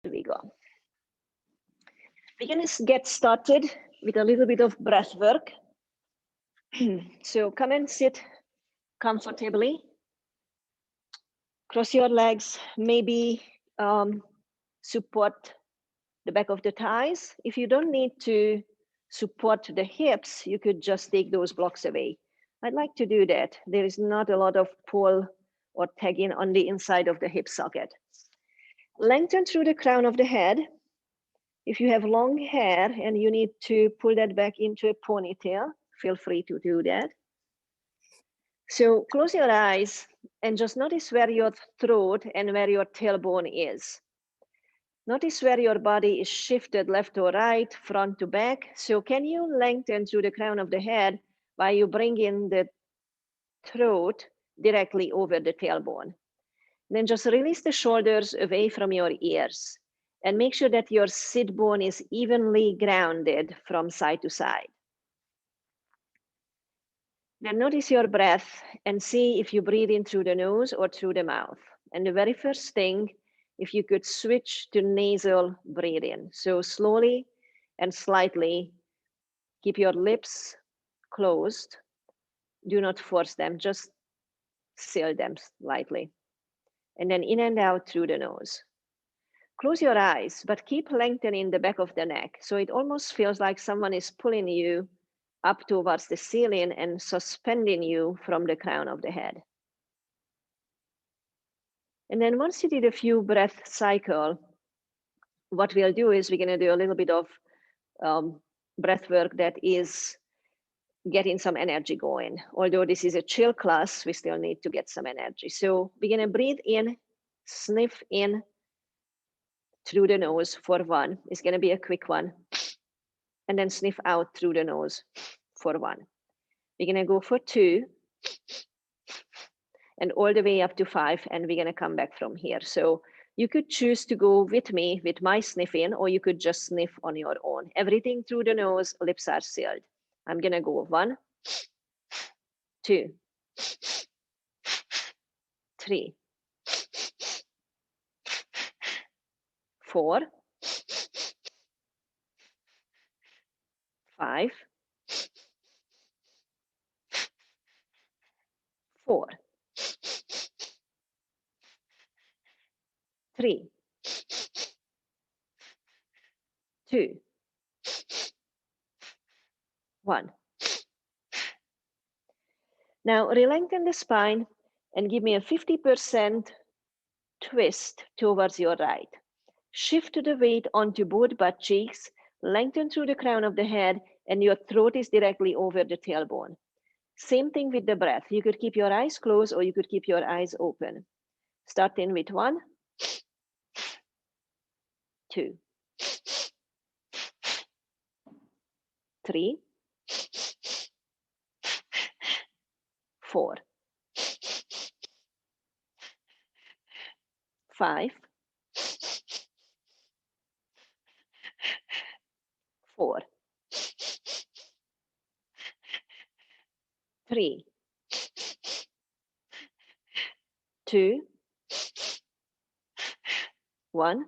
we go. We're going to get started with a little bit of breath work. So come and sit comfortably. Cross your legs, maybe support the back of the thighs. If you don't need to support the hips, you could just take those blocks away. I'd like to do that. There is not a lot of pull or tagging on the inside of the hip socket. Lengthen through the crown of the head. If you have long hair and you need to pull that back into a ponytail, feel free to do that. So close your eyes and just notice where your throat and where your tailbone is. Notice where your body is shifted left or right, front to back. So can you lengthen through the crown of the head while you bring in the throat directly over the tailbone? Then just release the shoulders away from your ears and make sure that your sit bone is evenly grounded from side to side. Then notice your breath and see if you breathe in through the nose or through the mouth. And the very first thing, if you could switch to nasal breathing. So slowly and slightly, keep your lips closed. Do not force them, just seal them slightly. And then in and out through the nose. Close your eyes, but keep lengthening the back of the neck. So it almost feels like someone is pulling you up towards the ceiling and suspending you from the crown of the head. And then once you did a few breath cycles, what we'll do is we're going to do a little bit of breath work that is getting some energy going. Although this is a chill class, we still need to get some energy. So we're going to breathe in, sniff in through the nose for one. It's going to be a quick one. And then sniff out through the nose for one. We're going to go for two and all the way up to 5, and we're going to come back from here. So you could choose to go with me with my sniffing, or you could just sniff on your own. Everything through the nose, lips are sealed. I'm going to go 1, 2, 3, 4, 5, 4, 3, 2, 1. Now re-lengthen the spine and give me a 50% twist towards your right. Shift the weight onto both butt cheeks, lengthen through the crown of the head, and your throat is directly over the tailbone. Same thing with the breath. You could keep your eyes closed or you could keep your eyes open. Starting with 1, 2, 3, 4, 5, 4, 3, 2, 1.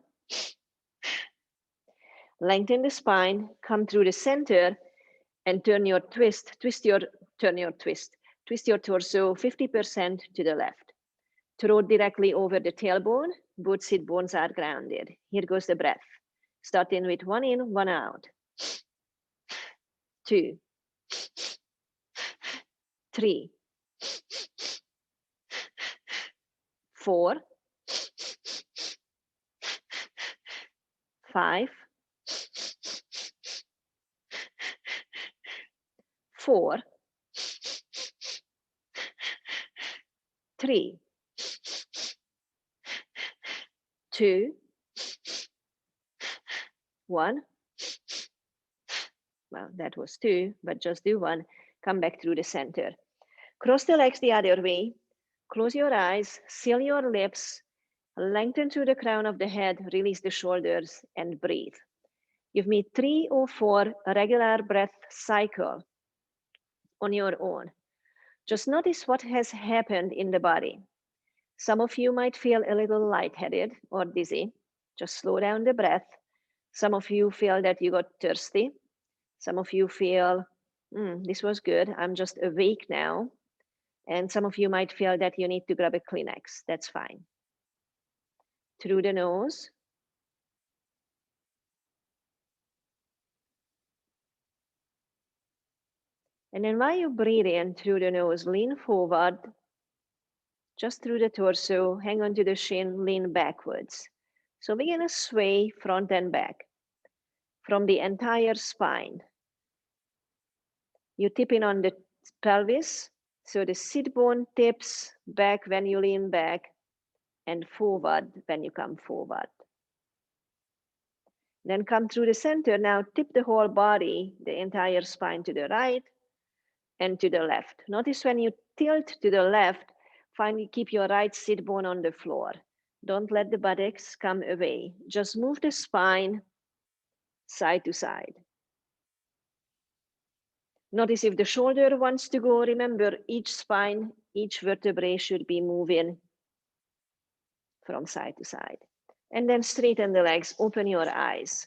Lengthen the spine, come through the center, and turn your twist. Twist your torso 50% to the left. Throat directly over the tailbone. Both sit bones are grounded. Here goes the breath. Starting with 1 in, 1 out. 2, 3, 4, 5, 4, 3, 2, 1. Well, that was 2, but just do 1. Come back through the center. Cross the legs the other way. Close your eyes, seal your lips, lengthen through the crown of the head, release the shoulders, and breathe. Give me 3 or 4 regular breath cycles on your own. Just notice what has happened in the body. Some of you might feel a little lightheaded or dizzy. Just slow down the breath. Some of you feel that you got thirsty. Some of you feel, this was good. I'm just awake now. And some of you might feel that you need to grab a Kleenex. That's fine. Through the nose. And then while you breathe in through the nose, lean forward, just through the torso, hang on to the shin, lean backwards. So we're going to sway front and back from the entire spine. You tip in on the pelvis, so the sit bone tips back when you lean back and forward when you come forward. Then come through the center. Now tip the whole body, the entire spine to the right and to the left. Notice when you tilt to the left, finally keep your right sit bone on the floor. Don't let the buttocks come away. Just move the spine side to side. Notice if the shoulder wants to go. Remember, each spine, each vertebrae should be moving from side to side. And then straighten the legs, open your eyes.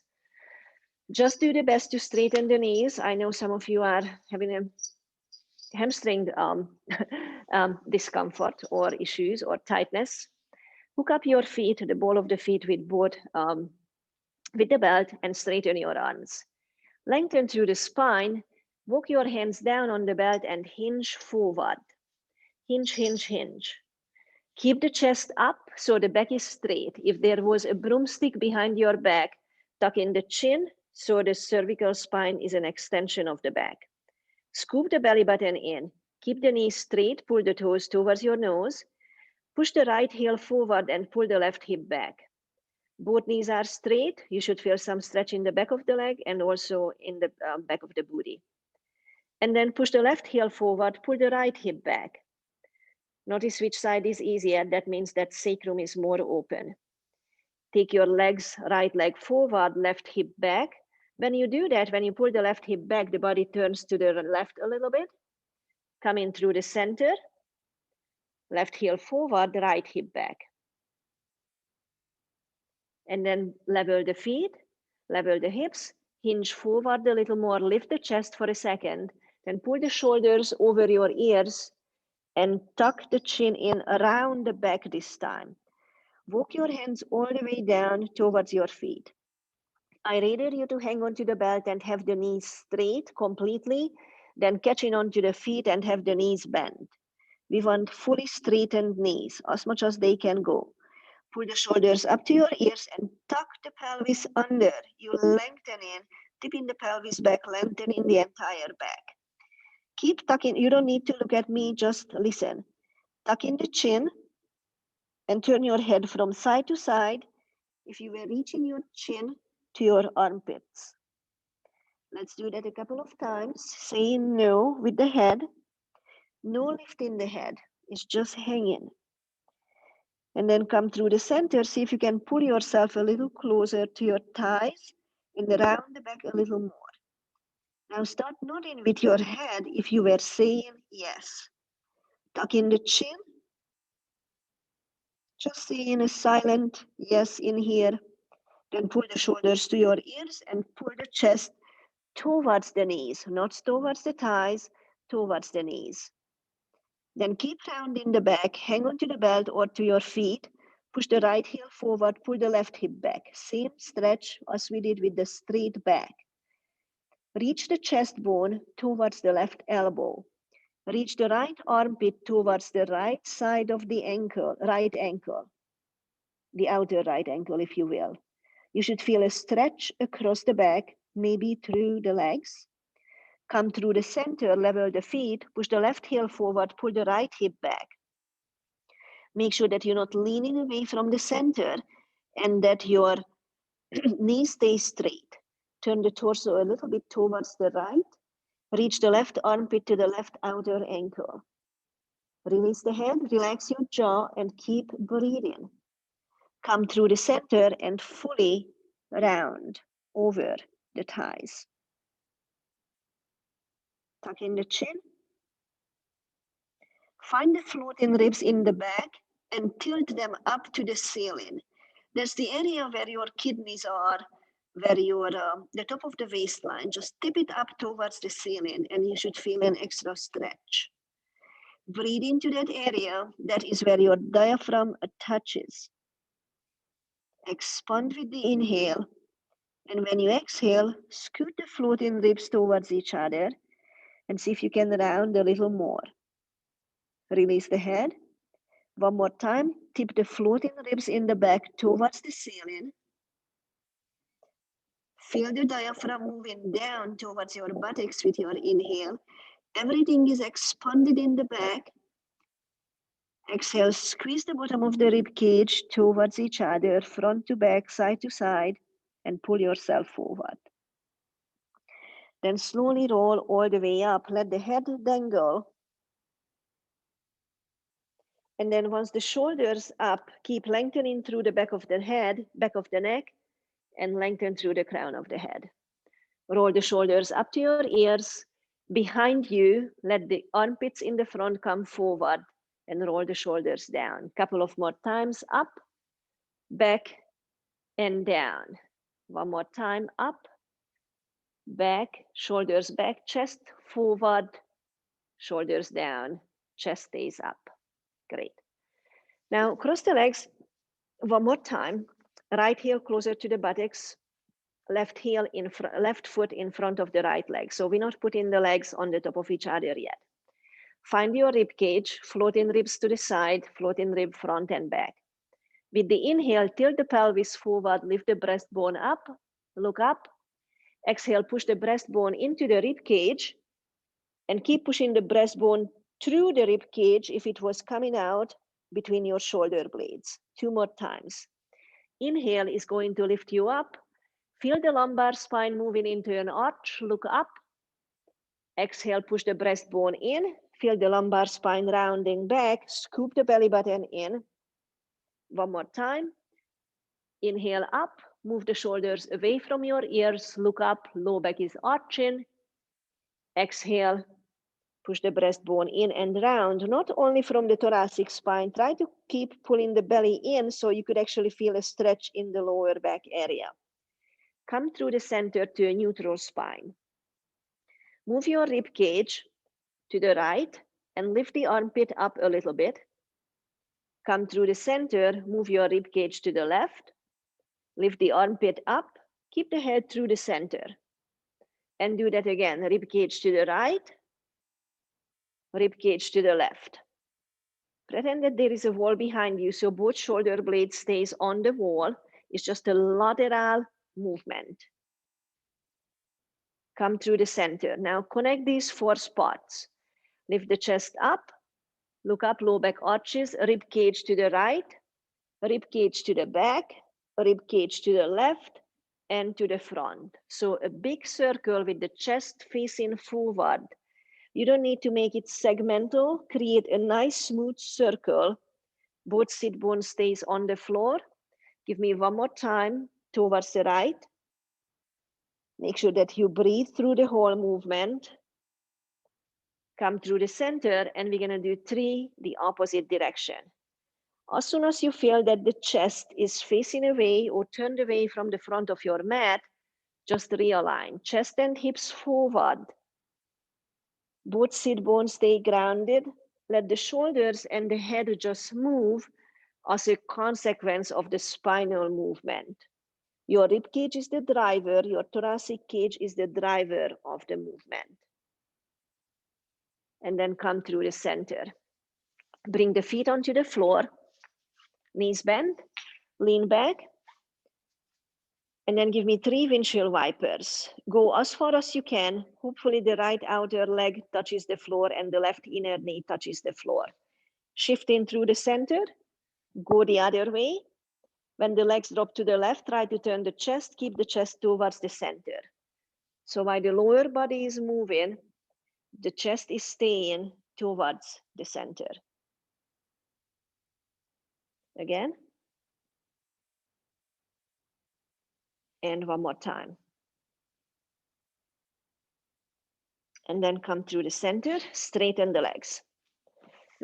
Just do the best to straighten the knees. I know some of you are having a hamstring discomfort or issues or tightness. Hook up your feet, the ball of the feet with both, with the belt, and straighten your arms. Lengthen through the spine. Walk your hands down on the belt and hinge forward. Hinge, hinge, hinge. Keep the chest up so the back is straight. If there was a broomstick behind your back, tuck in the chin so the cervical spine is an extension of the back. Scoop the belly button in. Keep the knees straight, pull the toes towards your nose. Push the right heel forward and pull the left hip back. Both knees are straight. You should feel some stretch in the back of the leg and also in the back of the booty. And then push the left heel forward, pull the right hip back. Notice which side is easier. That means that sacrum is more open. Take your legs, right leg forward, left hip back. When you do that, when you pull the left hip back, the body turns to the left a little bit. Come in through the center. Left heel forward, right hip back. And then level the feet, level the hips, hinge forward a little more, lift the chest for a second, then pull the shoulders over your ears and tuck the chin in around the back this time. Walk your hands all the way down towards your feet. I rather you to hang on to the belt and have the knees straight completely than catching onto the feet and have the knees bent. We want fully straightened knees, as much as they can go. Pull the shoulders up to your ears and tuck the pelvis under. You lengthen in, tipping the pelvis back, lengthening the entire back. Keep tucking. You don't need to look at me, just listen. Tuck in the chin and turn your head from side to side if you were reaching your chin to your armpits. Let's do that a couple of times. Say no with the head. No lift in the head. It's just hanging. And then come through the center. See if you can pull yourself a little closer to your thighs and around the back a little more. Now start nodding with your head if you were saying yes. Tuck in the chin. Just saying a silent yes in here. Then pull the shoulders to your ears and pull the chest towards the knees, not towards the thighs, towards the knees. Then keep rounding the back, hang on to the belt or to your feet. Push the right heel forward, pull the left hip back. Same stretch as we did with the straight back. Reach the chest bone towards the left elbow. Reach the right armpit towards the right side of the ankle, right ankle, the outer right ankle, if you will. You should feel a stretch across the back, maybe through the legs. Come through the center, level the feet, push the left heel forward, pull the right hip back. Make sure that you're not leaning away from the center and that your knees stay straight. Turn the torso a little bit towards the right. Reach the left armpit to the left outer ankle. Release the head, relax your jaw, and keep breathing. Come through the center and fully round over the thighs. Tuck in the chin. Find the floating ribs in the back and tilt them up to the ceiling. That's the area where your kidneys are, where your the top of the waistline. Just tip it up towards the ceiling, and you should feel an extra stretch. Breathe into that area. That is where your diaphragm touches. Expand with the inhale. And when you exhale, scoot the floating ribs towards each other and see if you can round a little more. Release the head. One more time. Tip the floating ribs in the back towards the ceiling. Feel the diaphragm moving down towards your buttocks with your inhale. Everything is expanded in the back. Exhale, squeeze the bottom of the rib cage towards each other, front to back, side to side, and pull yourself forward. Then slowly roll all the way up. Let the head dangle. And then once the shoulders up, keep lengthening through the back of the head, back of the neck, and lengthen through the crown of the head. Roll the shoulders up to your ears. Behind you, let the armpits in the front come forward and roll the shoulders down. Couple of more times, up, back, and down. One more time, up, back, shoulders back, chest forward, shoulders down, chest stays up. Great. Now cross the legs one more time. Right heel closer to the buttocks, left foot in front of the right leg. So we're not putting the legs on the top of each other yet. Find your rib cage, floating ribs to the side, floating rib front and back. With the inhale, tilt the pelvis forward, lift the breastbone up, look up. Exhale, push the breastbone into the rib cage and keep pushing the breastbone through the rib cage if it was coming out between your shoulder blades. 2 more times. Inhale is going to lift you up. Feel the lumbar spine moving into an arch, look up. Exhale, push the breastbone in. Feel the lumbar spine rounding back, scoop the belly button in. One more time. Inhale up, move the shoulders away from your ears, look up, low back is arching. Exhale, push the breastbone in and round, not only from the thoracic spine. Try to keep pulling the belly in so you could actually feel a stretch in the lower back area. Come through the center to a neutral spine. Move your rib cage to the right and lift the armpit up a little bit. Come through the center, move your rib cage to the left, lift the armpit up, keep the head through the center. And do that again, rib cage to the right, rib cage to the left. Pretend that there is a wall behind you, so both shoulder blades stays on the wall. It's just a lateral movement. Come through the center. Now connect these 4 spots. Lift the chest up, look up, low back arches, rib cage to the right, rib cage to the back, rib cage to the left, and to the front. So a big circle with the chest facing forward. You don't need to make it segmental. Create a nice smooth circle. Both sit bones stays on the floor. Give me one more time towards the right. Make sure that you breathe through the whole movement. Come through the center, and we're gonna do 3 the opposite direction. As soon as you feel that the chest is facing away or turned away from the front of your mat, just realign. Chest and hips forward. Both sit bones stay grounded. Let the shoulders and the head just move as a consequence of the spinal movement. Your rib cage is the driver, your thoracic cage is the driver of the movement. And then come through the center. Bring the feet onto the floor, knees bent, lean back, and then give me 3 windshield wipers. Go as far as you can. Hopefully the right outer leg touches the floor and the left inner knee touches the floor. Shift in through the center, go the other way. When the legs drop to the left, try to turn the chest, keep the chest towards the center. So while the lower body is moving, the chest is staying towards the center. Again. And one more time. And then come through the center, straighten the legs.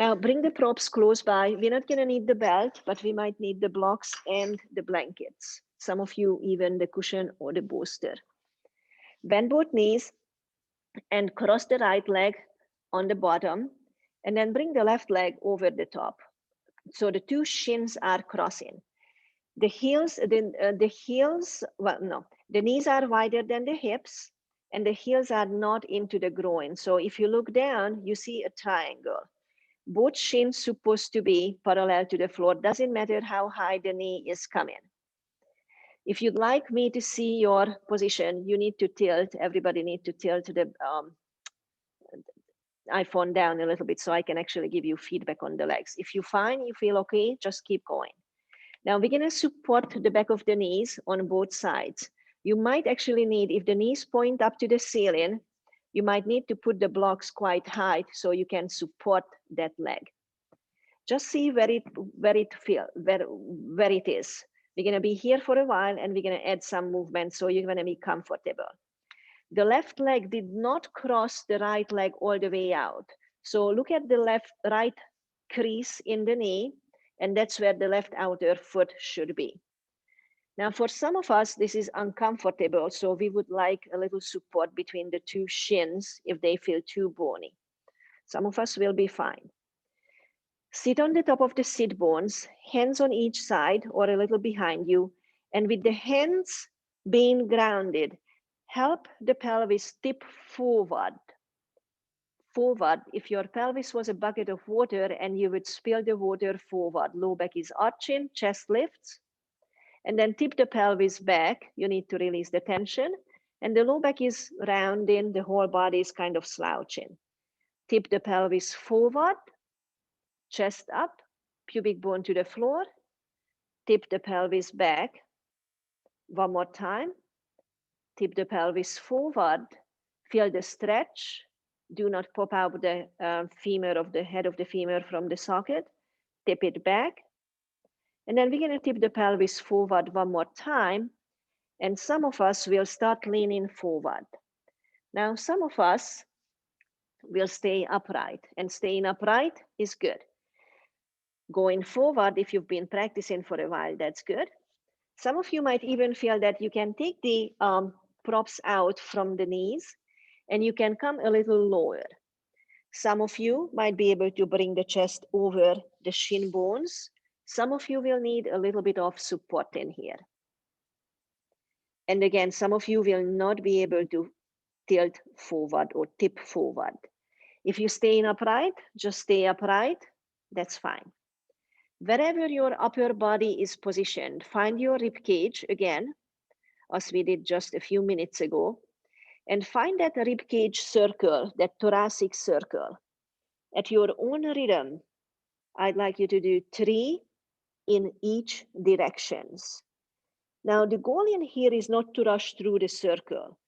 Now bring the props close by. We're not gonna need the belt, but we might need the blocks and the blankets. Some of you even the cushion or the bolster. Bend both knees and cross the right leg on the bottom, and then bring the left leg over the top. So the two shins are crossing. The heels, the knees are wider than the hips, and the heels are not into the groin. So if you look down, you see a triangle. Both shins supposed to be parallel to the floor. Doesn't matter how high the knee is coming. If you'd like me to see your position, you need to tilt. Everybody need to tilt the iPhone down a little bit so I can actually give you feedback on the legs. If you find you feel okay, just keep going. Now we're going to support the back of the knees on both sides. You might actually need, if the knees point up to the ceiling, you might need to put the blocks quite high so you can support that leg. Just see where it is. We're going to be here for a while and we're going to add some movement so you're going to be comfortable. The left leg did not cross the right leg all the way out. So look at the right crease in the knee, and that's where the left outer foot should be. Now, for some of us, this is uncomfortable, so we would like a little support between the two shins if they feel too bony. Some of us will be fine. Sit on the top of the sit bones, hands on each side or a little behind you, and with the hands being grounded, help the pelvis tip forward. If your pelvis was a bucket of water and you would spill the water forward, low back is arching, chest lifts, and then tip the pelvis back. You need to release the tension, and the low back is rounding, the whole body is kind of slouching. Tip the pelvis forward, chest up, pubic bone to the floor, tip the pelvis back. One more time. Tip the pelvis forward, feel the stretch. Do not pop out the femur of the head of the femur from the socket. Tip it back. And then we're going to tip the pelvis forward one more time. And some of us will start leaning forward. Now, some of us will stay upright, and staying upright is good. Going forward, if you've been practicing for a while, that's good. Some of you might even feel that you can take the props out from the knees and you can come a little lower. Some of you might be able to bring the chest over the shin bones. Some of you will need a little bit of support in here. And again, some of you will not be able to tilt forward or tip forward. If you stay upright, just stay upright. That's fine. Wherever your upper body is positioned, find your rib cage again, as we did just a few minutes ago, and find that rib cage circle, that thoracic circle. At your own rhythm, I'd like you to do 3 in each directions. Now, the goal in here is not to rush through the circle.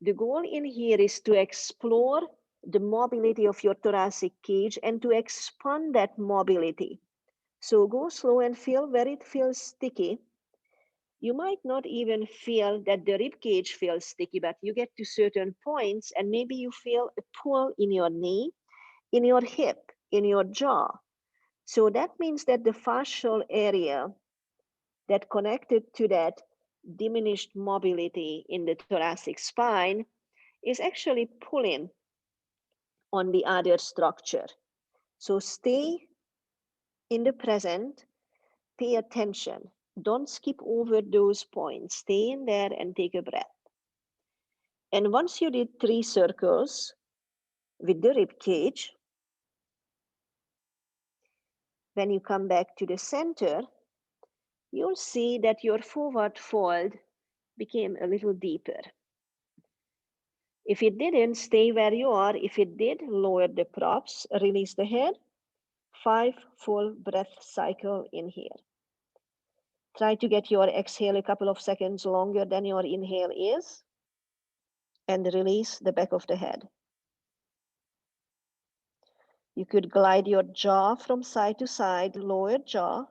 The goal in here is to explore the mobility of your thoracic cage and to expand that mobility. So go slow and feel where it feels sticky. You might not even feel that the rib cage feels sticky, but you get to certain points and maybe you feel a pull in your knee, in your hip, in your jaw. So that means that the fascial area that connected to that diminished mobility in the thoracic spine is actually pulling on the other structure. So stay in the present, pay attention. Don't skip over those points. Stay in there and take a breath. And once you did 3 circles with the rib cage, when you come back to the center, you'll see that your forward fold became a little deeper. If it didn't, stay where you are. If it did, lower the props, release the head. 5 full breath cycle in here. Try to get your exhale a couple of seconds longer than your inhale is, and release the back of the head. You could glide your jaw from side to side, lower jaw.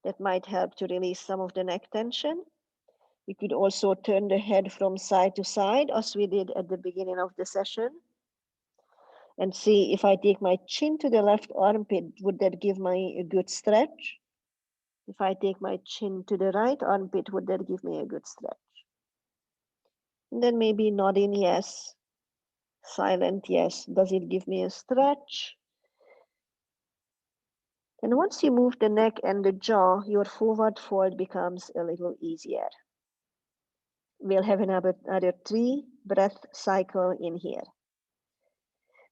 That might help to release some of the neck tension. You could also turn the head from side to side, as we did at the beginning of the session. And see if I take my chin to the left armpit, would that give me a good stretch? If I take my chin to the right armpit, would that give me a good stretch? And then maybe nodding yes, silent yes. Does it give me a stretch? And once you move the neck and the jaw, your forward fold becomes a little easier. We'll have another 3 breath cycle in here.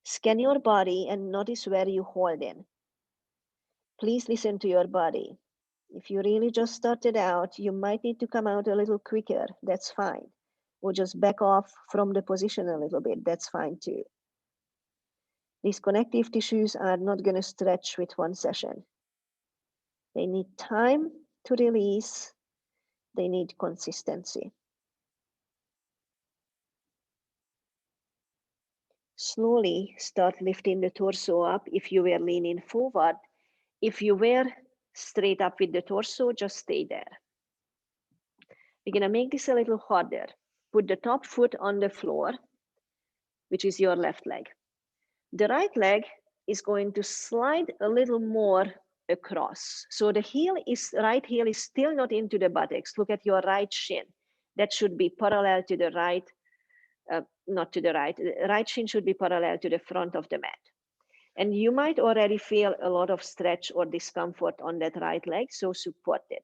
Scan your body and notice where you hold in. Please listen to your body. If you really just started out, you might need to come out a little quicker. That's fine. Or just back off from the position a little bit. That's fine too. These connective tissues are not going to stretch with one session. They need time to release. They need consistency. Slowly start lifting the torso up if you were leaning forward. If you were straight up with the torso, just stay there. We're going to make this a little harder. Put the top foot on the floor, which is your left leg. The right leg is going to slide a little more across. So the right heel is still not into the buttocks. Look at your right shin. That should be parallel to the right, not to the right. The right shin should be parallel to the front of the mat. And you might already feel a lot of stretch or discomfort on that right leg, so support it.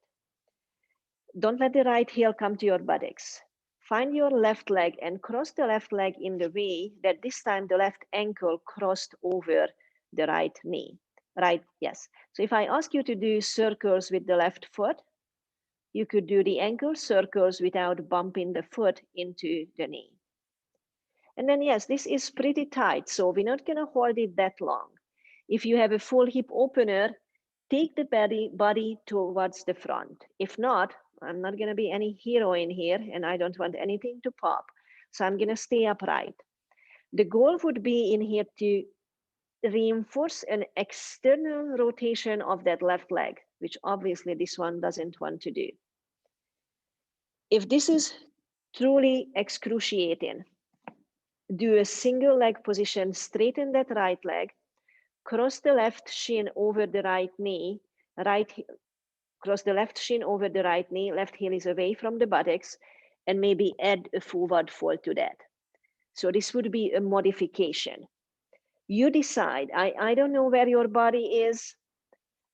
Don't let the right heel come to your buttocks. Find your left leg and cross the left leg in the way that this time the left ankle crossed over the right knee. Right, yes. So if I ask you to do circles with the left foot, you could do the ankle circles without bumping the foot into the knee. And then yes, this is pretty tight, so we're not gonna hold it that long. If you have a full hip opener, take the body towards the front. If not, I'm not gonna be any hero in here and I don't want anything to pop. So I'm gonna stay upright. The goal would be in here to reinforce an external rotation of that left leg, which obviously this one doesn't want to do. If this is truly excruciating, do a single leg position, straighten that right leg, cross the left shin over the right knee, cross the left shin over the right knee, left heel is away from the buttocks, and maybe add a forward fold to that. So this would be a modification. You decide. I don't know where your body is.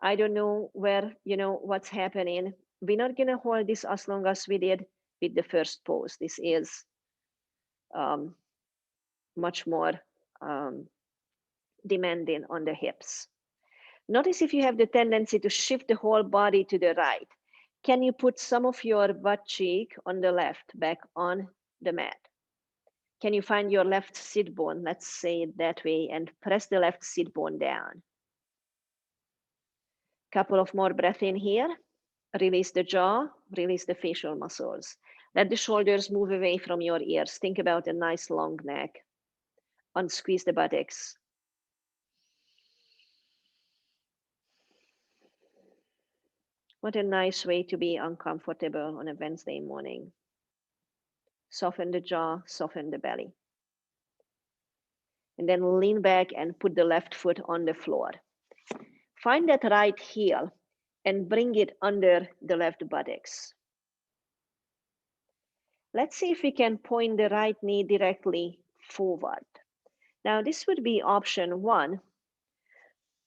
I don't know where, what's happening. We're not going to hold this as long as we did with the first pose. This is much more demanding on the hips. Notice if you have the tendency to shift the whole body to the right. Can you put some of your butt cheek on the left, back on the mat? Can you find your left sit bone, let's say it that way, and press the left sit bone down? Couple of more breaths in here. Release the jaw, release the facial muscles. Let the shoulders move away from your ears. Think about a nice long neck. Unsqueeze the buttocks. What a nice way to be uncomfortable on a Wednesday morning. Soften the jaw, soften the belly. And then lean back and put the left foot on the floor. Find that right heel and bring it under the left buttocks. Let's see if we can point the right knee directly forward. Now this would be option 1.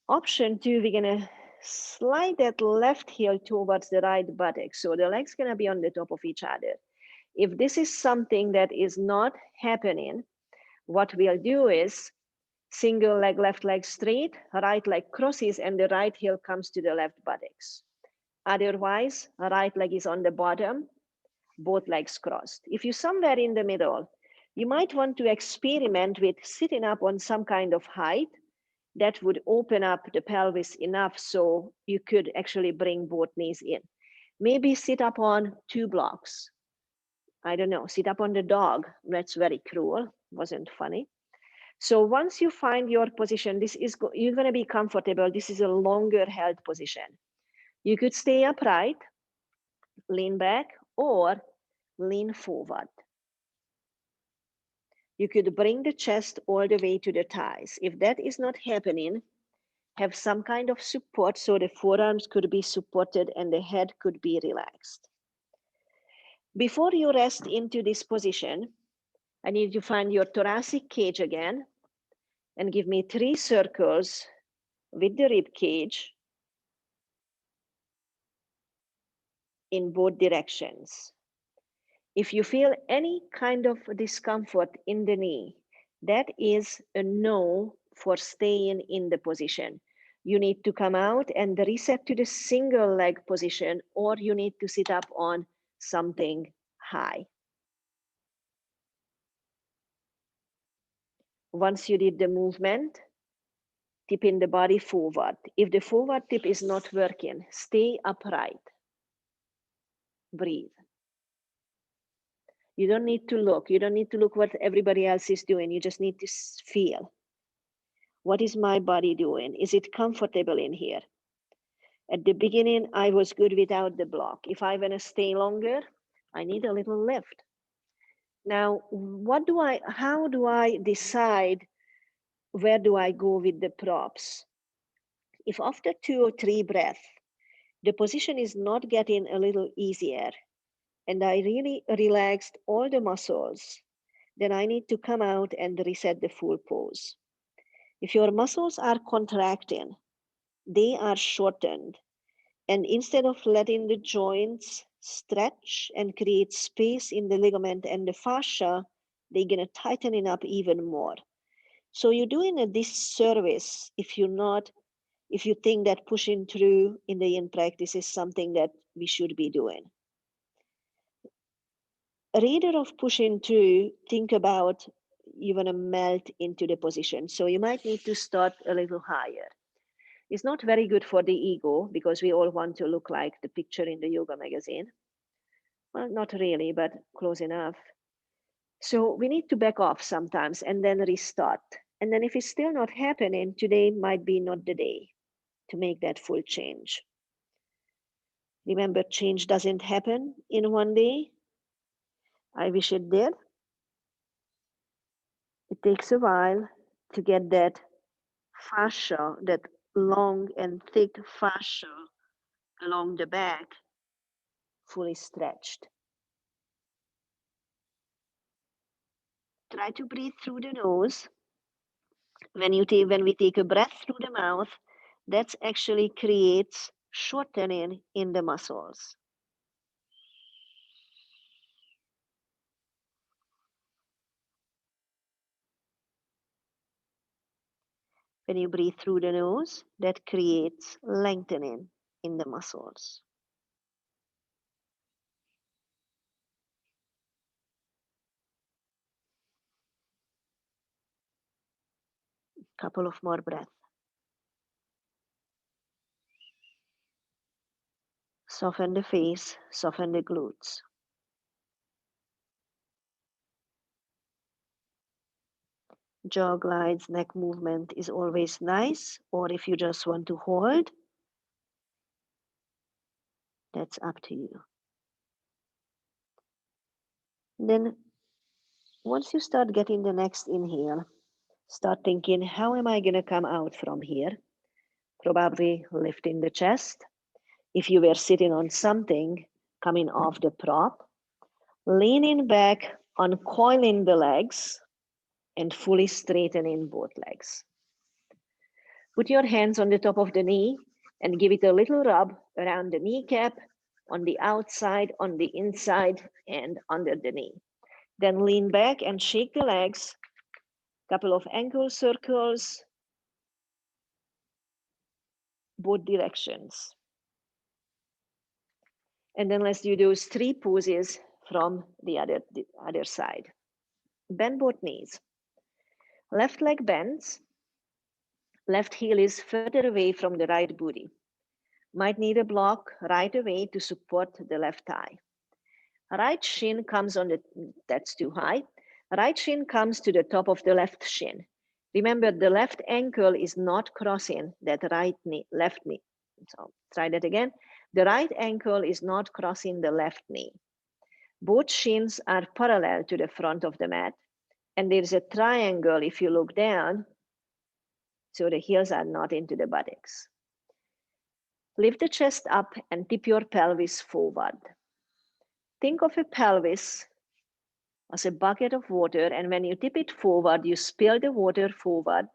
Option 2, we're gonna slide that left heel towards the right buttock. So the leg's gonna be on the top of each other. If this is something that is not happening, what we'll do is single leg, left leg straight, right leg crosses, and the right heel comes to the left buttocks. Otherwise, right leg is on the bottom, both legs crossed. If you're somewhere in the middle, you might want to experiment with sitting up on some kind of height that would open up the pelvis enough so you could actually bring both knees in. Maybe sit up on 2 blocks. I don't know, sit up on the dog. That's very cruel, wasn't funny. So once you find your position, you're gonna be comfortable. This is a longer held position. You could stay upright, lean back, or lean forward. You could bring the chest all the way to the thighs. If that is not happening, have some kind of support so the forearms could be supported and the head could be relaxed. Before you rest into this position, I need you to find your thoracic cage again and give me 3 circles with the rib cage in both directions. If you feel any kind of discomfort in the knee, that is a no for staying in the position. You need to come out and reset to the single leg position, or you need to sit up on something high. Once you did the movement, tipping the body forward. If the forward tip is not working, stay upright. Breathe. You don't need to look. You don't need to look what everybody else is doing. You just need to feel. What is my body doing? Is it comfortable in here? At the beginning, I was good without the block. If I want to stay longer, I need a little lift. Now, how do I decide where do I go with the props? If after 2 or 3 breaths, the position is not getting a little easier, and I really relaxed all the muscles, then I need to come out and reset the full pose. If your muscles are contracting, they are shortened, and instead of letting the joints stretch and create space in the ligament and the fascia, they're going to tighten it up even more. So you're doing a disservice if you think that pushing through in the yin practice is something that we should be doing. Rather of pushing through, think about you want to melt into the position. So you might need to start a little higher. It's not very good for the ego because we all want to look like the picture in the yoga magazine. Well, not really, but close enough. So we need to back off sometimes and then restart. And then if it's still not happening, today might be not the day to make that full change. Remember, change doesn't happen in one day. I wish it did. It takes a while to get that fascia, that long and thick fascia along the back, fully stretched. Try to breathe through the nose. When we take a breath through the mouth, that actually creates shortening in the muscles. When you breathe through the nose, that creates lengthening in the muscles. Couple of more breaths. Soften the face, soften the glutes. Jaw glides, neck movement is always nice, or if you just want to hold, that's up to you. Then once you start getting the next inhale, start thinking, how am I going to come out from here? Probably lifting the chest. If you were sitting on something, coming off the prop, leaning back, uncoiling the legs, and fully straightening both legs. Put your hands on the top of the knee and give it a little rub around the kneecap, on the outside, on the inside, and under the knee. Then lean back and shake the legs, couple of ankle circles, both directions. And then let's do those 3 poses from the other side. Bend both knees. Left leg bends. Left heel is further away from the right booty. Might need a block right away to support the left thigh. Right shin comes on that's too high. Right shin comes to the top of the left shin. Remember, the left ankle is not crossing that left knee. So try that again. The right ankle is not crossing the left knee. Both shins are parallel to the front of the mat. And there's a triangle if you look down, so the heels are not into the buttocks. Lift the chest up and tip your pelvis forward. Think of a pelvis as a bucket of water, and when you tip it forward, you spill the water forward.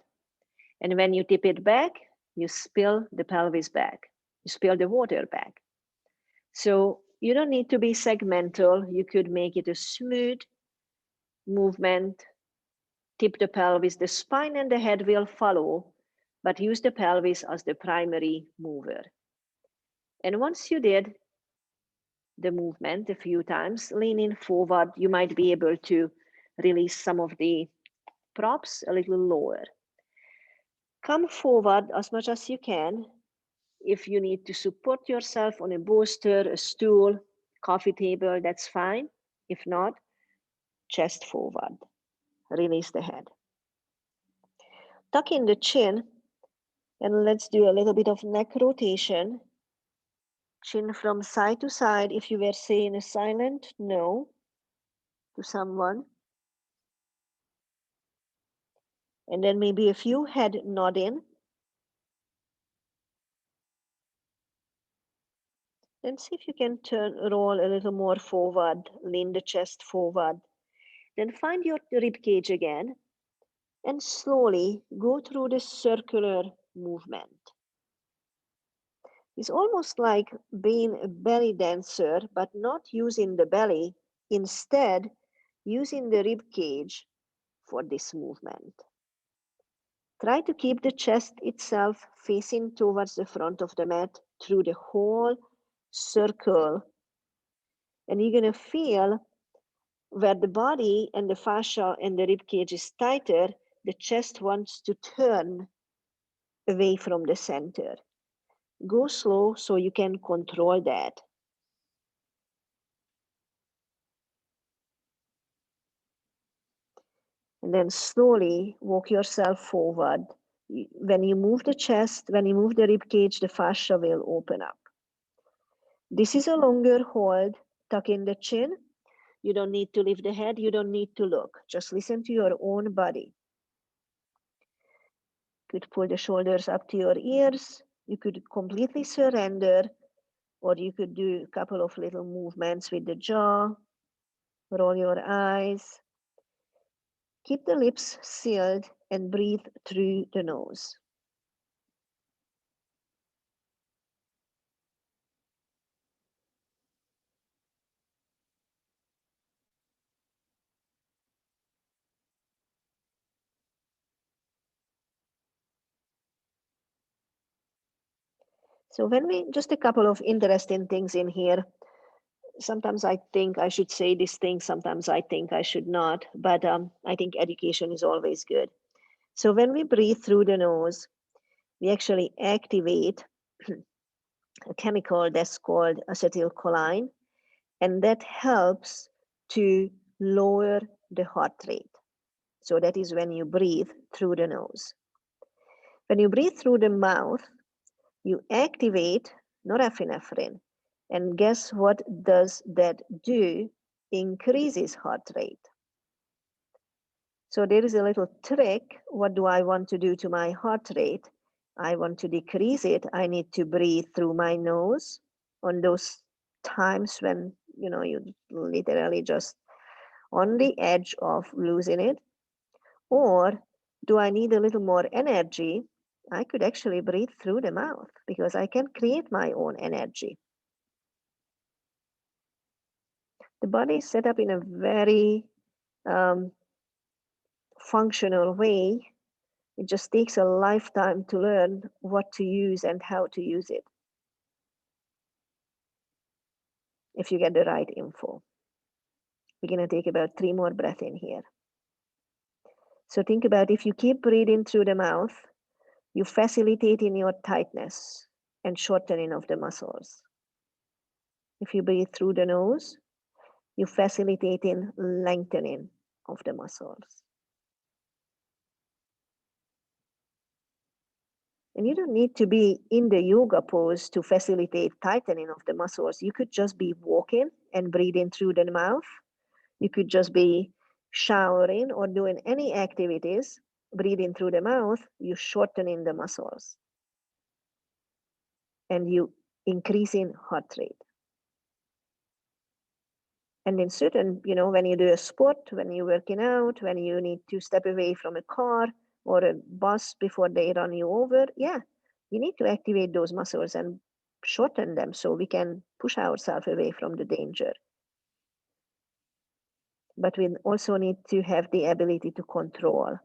And when you tip it back, you spill the pelvis back. You spill the water back. So you don't need to be segmental. You could make it a smooth movement. Tip the pelvis. The spine and the head will follow, but use the pelvis as the primary mover. And once you did the movement a few times, leaning forward, you might be able to release some of the props a little lower. Come forward as much as you can. If you need to support yourself on a bolster, a stool, coffee table, that's fine. If not, chest forward. Release the head. Tuck in the chin, and let's do a little bit of neck rotation. Chin from side to side. If you were saying a silent no to someone, and then maybe a few head nodding. Then see if you can roll a little more forward, lean the chest forward. Then find your rib cage again and slowly go through this circular movement. It's almost like being a belly dancer, but not using the belly, instead using the rib cage for this movement. Try to keep the chest itself facing towards the front of the mat through the whole circle. And you're going to feel where the body and the fascia and the rib cage is tighter, the chest wants to turn away from the center. Go slow so you can control that. And then slowly walk yourself forward. When you move the chest, when you move the rib cage, the fascia will open up. This is a longer hold. Tuck in the chin. You don't need to lift the head. You don't need to look. Just listen to your own body. You could pull the shoulders up to your ears. You could completely surrender, or you could do a couple of little movements with the jaw. Roll your eyes. Keep the lips sealed and breathe through the nose. So when we, just a couple of interesting things in here. Sometimes I think I should say this thing, sometimes I think I should not, but I think education is always good. So when we breathe through the nose, we actually activate a chemical that's called acetylcholine, and that helps to lower the heart rate. So that is when you breathe through the nose. When you breathe through the mouth, you activate norepinephrine. And guess what does that do? Increases heart rate. So there is a little trick. What do I want to do to my heart rate? I want to decrease it. I need to breathe through my nose on those times when you literally just on the edge of losing it. Or do I need a little more energy? I could actually breathe through the mouth because I can create my own energy. The body is set up in a very functional way. It just takes a lifetime to learn what to use and how to use it if you get the right info. We're going to take about 3 more breaths in here. So think about if you keep breathing through the mouth, you facilitate in your tightness and shortening of the muscles. If you breathe through the nose, you facilitate in lengthening of the muscles. And you don't need to be in the yoga pose to facilitate tightening of the muscles. You could just be walking and breathing through the mouth. You could just be showering or doing any activities, breathing through the mouth, you shortening the muscles and you increasing heart rate. And in certain, when you do a sport, when you're working out, when you need to step away from a car or a bus before they run you over, yeah, you need to activate those muscles and shorten them so we can push ourselves away from the danger. But we also need to have the ability to control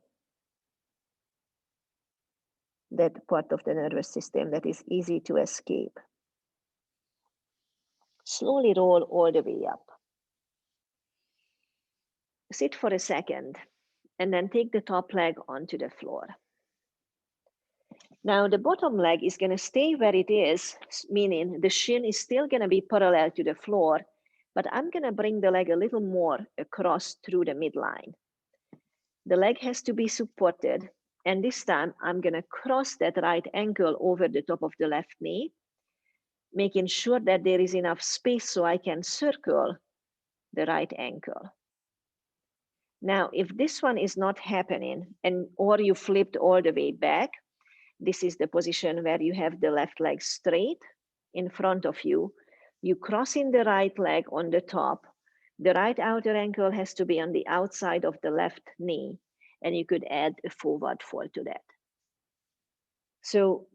that part of the nervous system that is easy to escape. Slowly roll all the way up. Sit for a second and then take the top leg onto the floor. Now the bottom leg is going to stay where it is, meaning the shin is still going to be parallel to the floor, but I'm going to bring the leg a little more across through the midline. The leg has to be supported, and this time I'm going to cross that right ankle over the top of the left knee, making sure that there is enough space so I can circle the right ankle. Now, if this one is not happening, or you flipped all the way back, this is the position where you have the left leg straight in front of you. You cross in the right leg on the top. The right outer ankle has to be on the outside of the left knee, and you could add a forward fold to that. So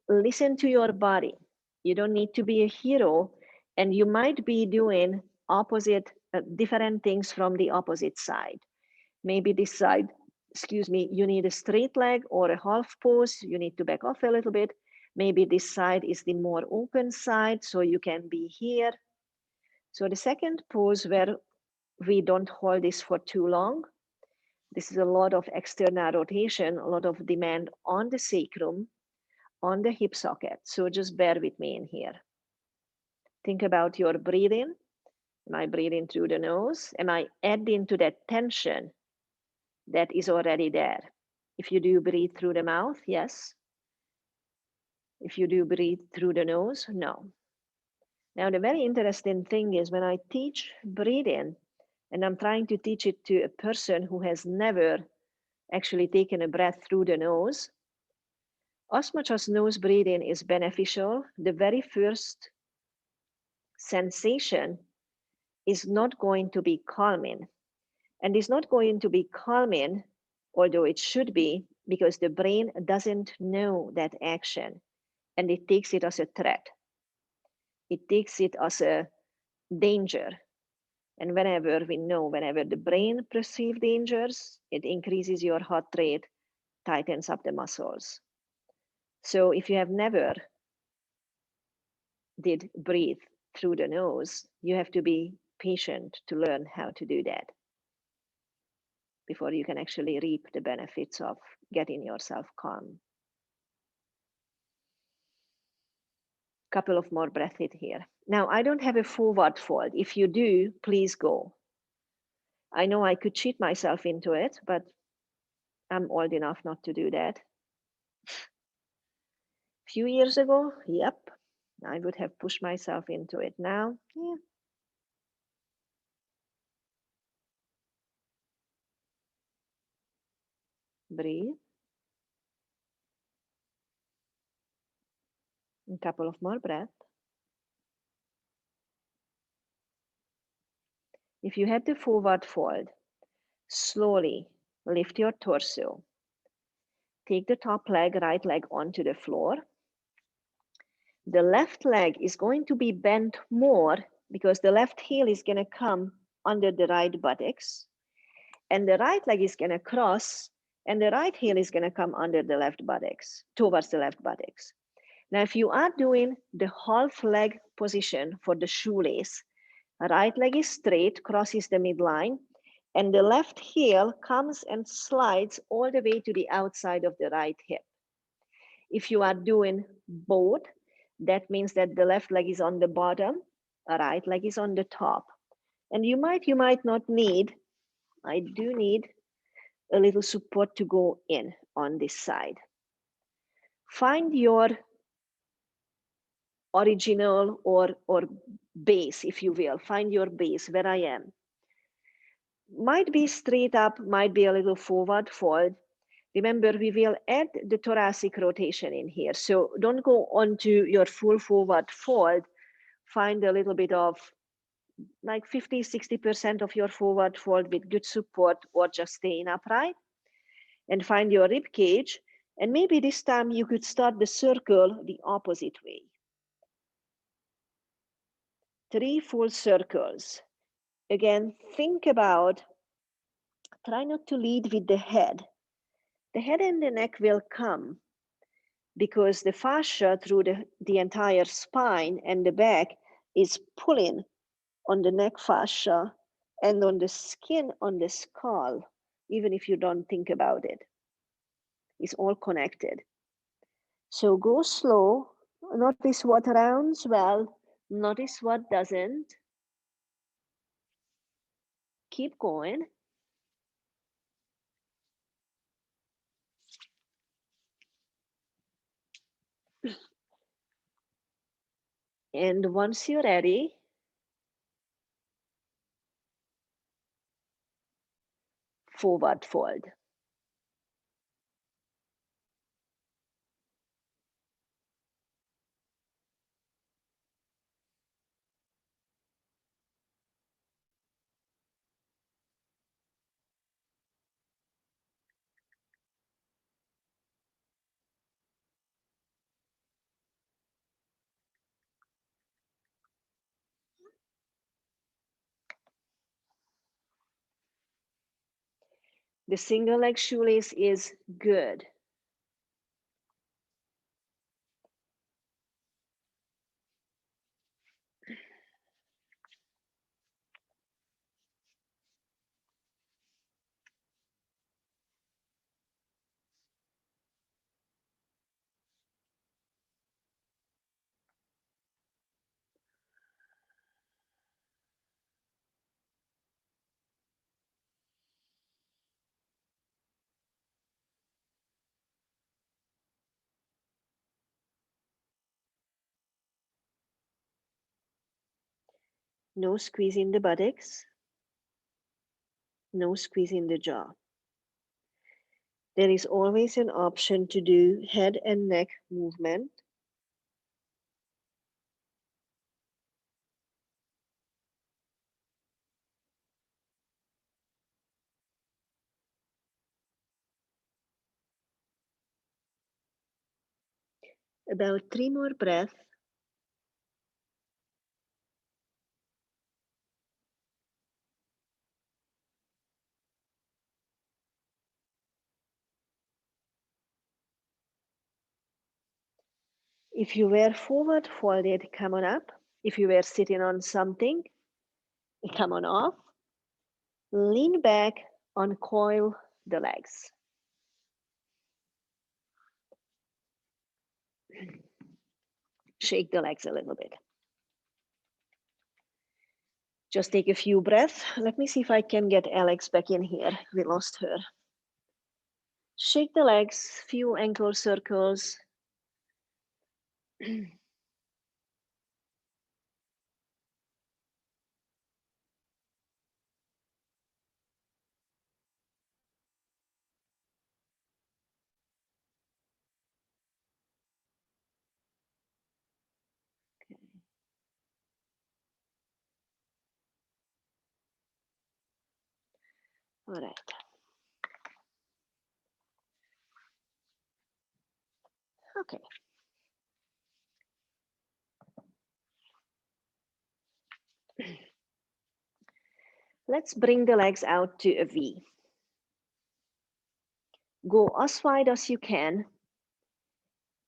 listen to your body. You don't need to be a hero, and you might be doing different things from the opposite side. Maybe this side, you need a straight leg or a half pose. You need to back off a little bit. Maybe this side is the more open side, so you can be here. So the second pose where we don't hold this for too long, this is a lot of external rotation, a lot of demand on the sacrum, on the hip socket. So just bear with me in here. Think about your breathing. Am I breathing through the nose? Am I adding to that tension that is already there? If you do breathe through the mouth, yes. If you do breathe through the nose, no. Now, the very interesting thing is when I teach breathing, and I'm trying to teach it to a person who has never actually taken a breath through the nose, as much as nose breathing is beneficial, the very first sensation is not going to be calming. And it's not going to be calming, although it should be, because the brain doesn't know that action and it takes it as a threat. It takes it as a danger. And whenever the brain perceives dangers, it increases your heart rate, tightens up the muscles. So if you have never did breathe through the nose, you have to be patient to learn how to do that before you can actually reap the benefits of getting yourself calm. Couple of more breaths here. Now, I don't have a forward fold. If you do, please go. I know I could cheat myself into it, but I'm old enough not to do that. A few years ago, yep, I would have pushed myself into it. Now, yeah. Breathe. A couple of more breaths. If you had the forward fold, slowly lift your torso. Take the top leg, right leg onto the floor. The left leg is going to be bent more because the left heel is going to come under the right buttocks. And the right leg is going to cross, and the right heel is going to come under the left buttocks, towards the left buttocks. Now, if you are doing the half leg position for the shoelace, right leg is straight, crosses the midline, and the left heel comes and slides all the way to the outside of the right hip. If you are doing both, that means that the left leg is on the bottom, the right leg is on the top. And you might not need, I do need a little support to go in on this side. Find your original or base, if you will. Find your base where I am. Might be straight up, might be a little forward fold. Remember, we will add the thoracic rotation in here. So don't go onto your full forward fold. Find a little bit of like 50, 60% of your forward fold with good support, or just staying upright, and find your rib cage. And maybe this time you could start the circle the opposite way. 3 full circles. Again, think about, try not to lead with the head. The head and the neck will come because the fascia through the entire spine and the back is pulling on the neck fascia and on the skin on the skull, even if you don't think about it. It's all connected. So go slow, notice what rounds well, notice what doesn't. Keep going. And once you're ready, forward fold. The single leg shoelace is good. No squeezing the buttocks, no squeezing the jaw. There is always an option to do head and neck movement. About 3 more breaths. If you were forward folded, come on up. If you were sitting on something, come on off. Lean back, uncoil the legs. Shake the legs a little bit. Just take a few breaths. Let me see if I can get Alex back in here. We lost her. Shake the legs, few ankle circles. All right. Okay. Let's bring the legs out to a V. Go as wide as you can.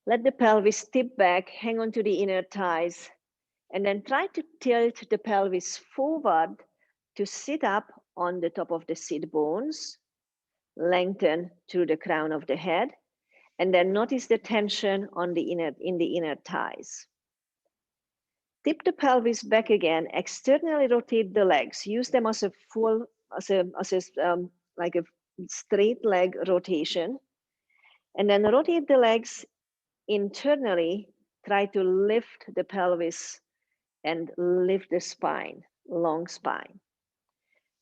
Let the pelvis tip back, hang on to the inner thighs, and then try to tilt the pelvis forward to sit up on the top of the sit bones. Lengthen through the crown of the head, and then notice the tension on the inner thighs. Tip the pelvis back again, externally rotate the legs. Use them as a full, like a straight leg rotation. And then rotate the legs internally. Try to lift the pelvis and lift the spine, long spine.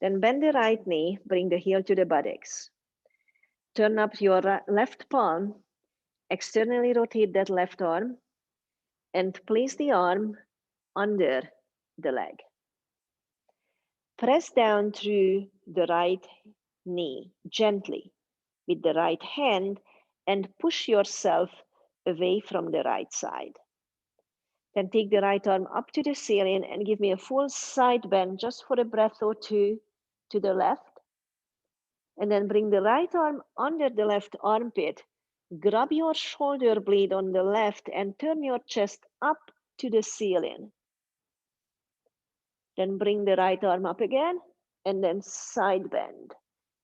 Then bend the right knee, bring the heel to the buttocks. Turn up your left palm, externally rotate that left arm, and place the arm under the leg. Press down through the right knee gently with the right hand and push yourself away from the right side. Then take the right arm up to the ceiling and give me a full side bend just for a breath or two to the left. And then bring the right arm under the left armpit. Grab your shoulder blade on the left and turn your chest up to the ceiling. Then bring the right arm up again and then side bend.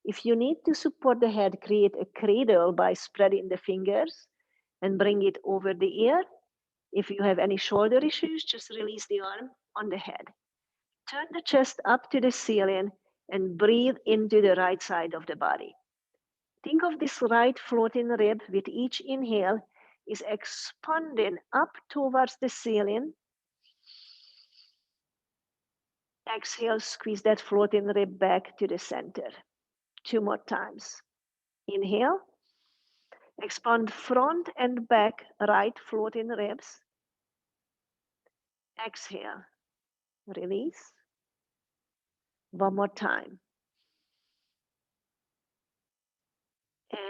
If you need to support the head, create a cradle by spreading the fingers and bring it over the ear. If you have any shoulder issues, just release the arm on the head. Turn the chest up to the ceiling and breathe into the right side of the body. Think of this right floating rib with each inhale is expanding up towards the ceiling. Exhale, squeeze that floating rib back to the center. 2 more times. Inhale. Expand front and back right floating ribs. Exhale. Release. One more time.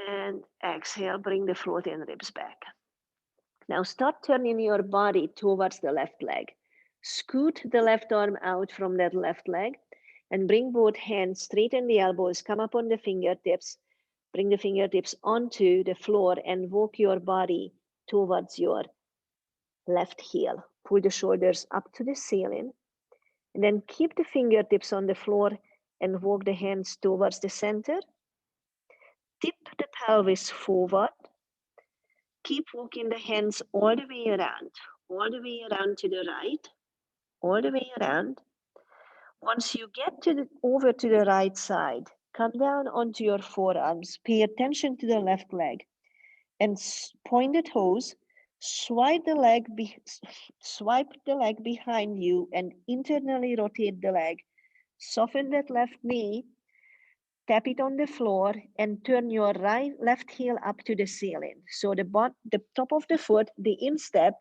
And exhale, bring the floating ribs back. Now start turning your body towards the left leg. Scoot the left arm out from that left leg and bring both hands, straighten the elbows, come up on the fingertips, bring the fingertips onto the floor and walk your body towards your left heel. Pull the shoulders up to the ceiling and then keep the fingertips on the floor and walk the hands towards the center. Tip the pelvis forward. Keep walking the hands all the way around to the right, all the way around. Once you get over to the right side, come down onto your forearms, pay attention to the left leg, and point the toes, swipe the leg behind you and internally rotate the leg. Soften that left knee, tap it on the floor, and turn your left heel up to the ceiling. So the top of the foot, the instep,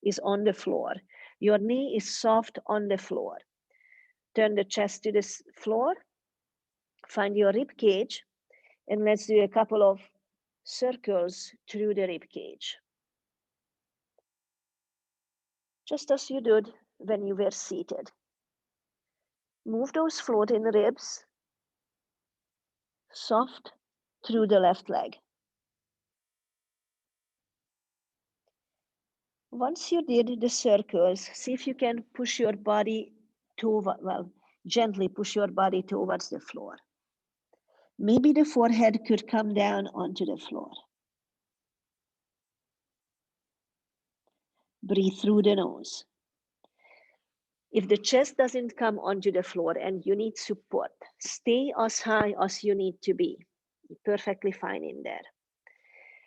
is on the floor. Your knee is soft on the floor. Turn the chest to the floor. Find your rib cage, and let's do a couple of circles through the rib cage. Just as you did when you were seated. Move those floating ribs soft through the left leg. Once you did the circles, see if you can push your body gently push your body towards the floor. Maybe the forehead could come down onto the floor. Breathe through the nose. If the chest doesn't come onto the floor and you need support, stay as high as you need to be. You're perfectly fine in there.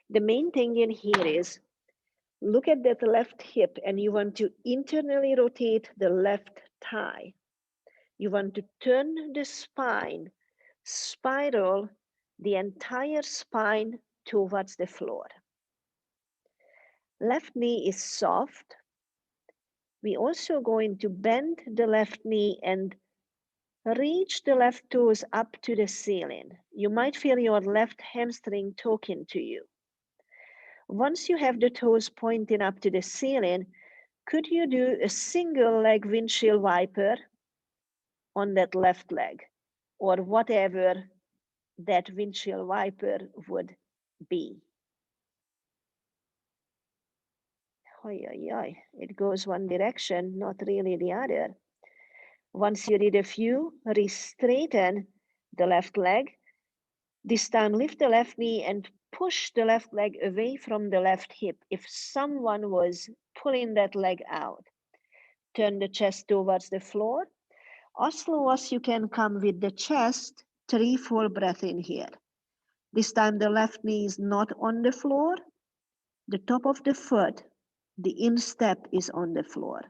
The main thing in here is look at that left hip and you want to internally rotate the left thigh. You want to turn the spine, spiral the entire spine towards the floor. Left knee is soft. We're also going to bend the left knee and reach the left toes up to the ceiling. You might feel your left hamstring talking to you. Once you have the toes pointing up to the ceiling, could you do a single leg windshield wiper on that left leg, or whatever that windshield wiper would be? It goes one direction, not really the other. Once you did a few, re-straighten the left leg. This time lift the left knee and push the left leg away from the left hip if someone was pulling that leg out. Turn the chest towards the floor. As slow as you can come with the chest, 3 full breaths in here. This time the left knee is not on the floor. The top of the foot, the instep, is on the floor.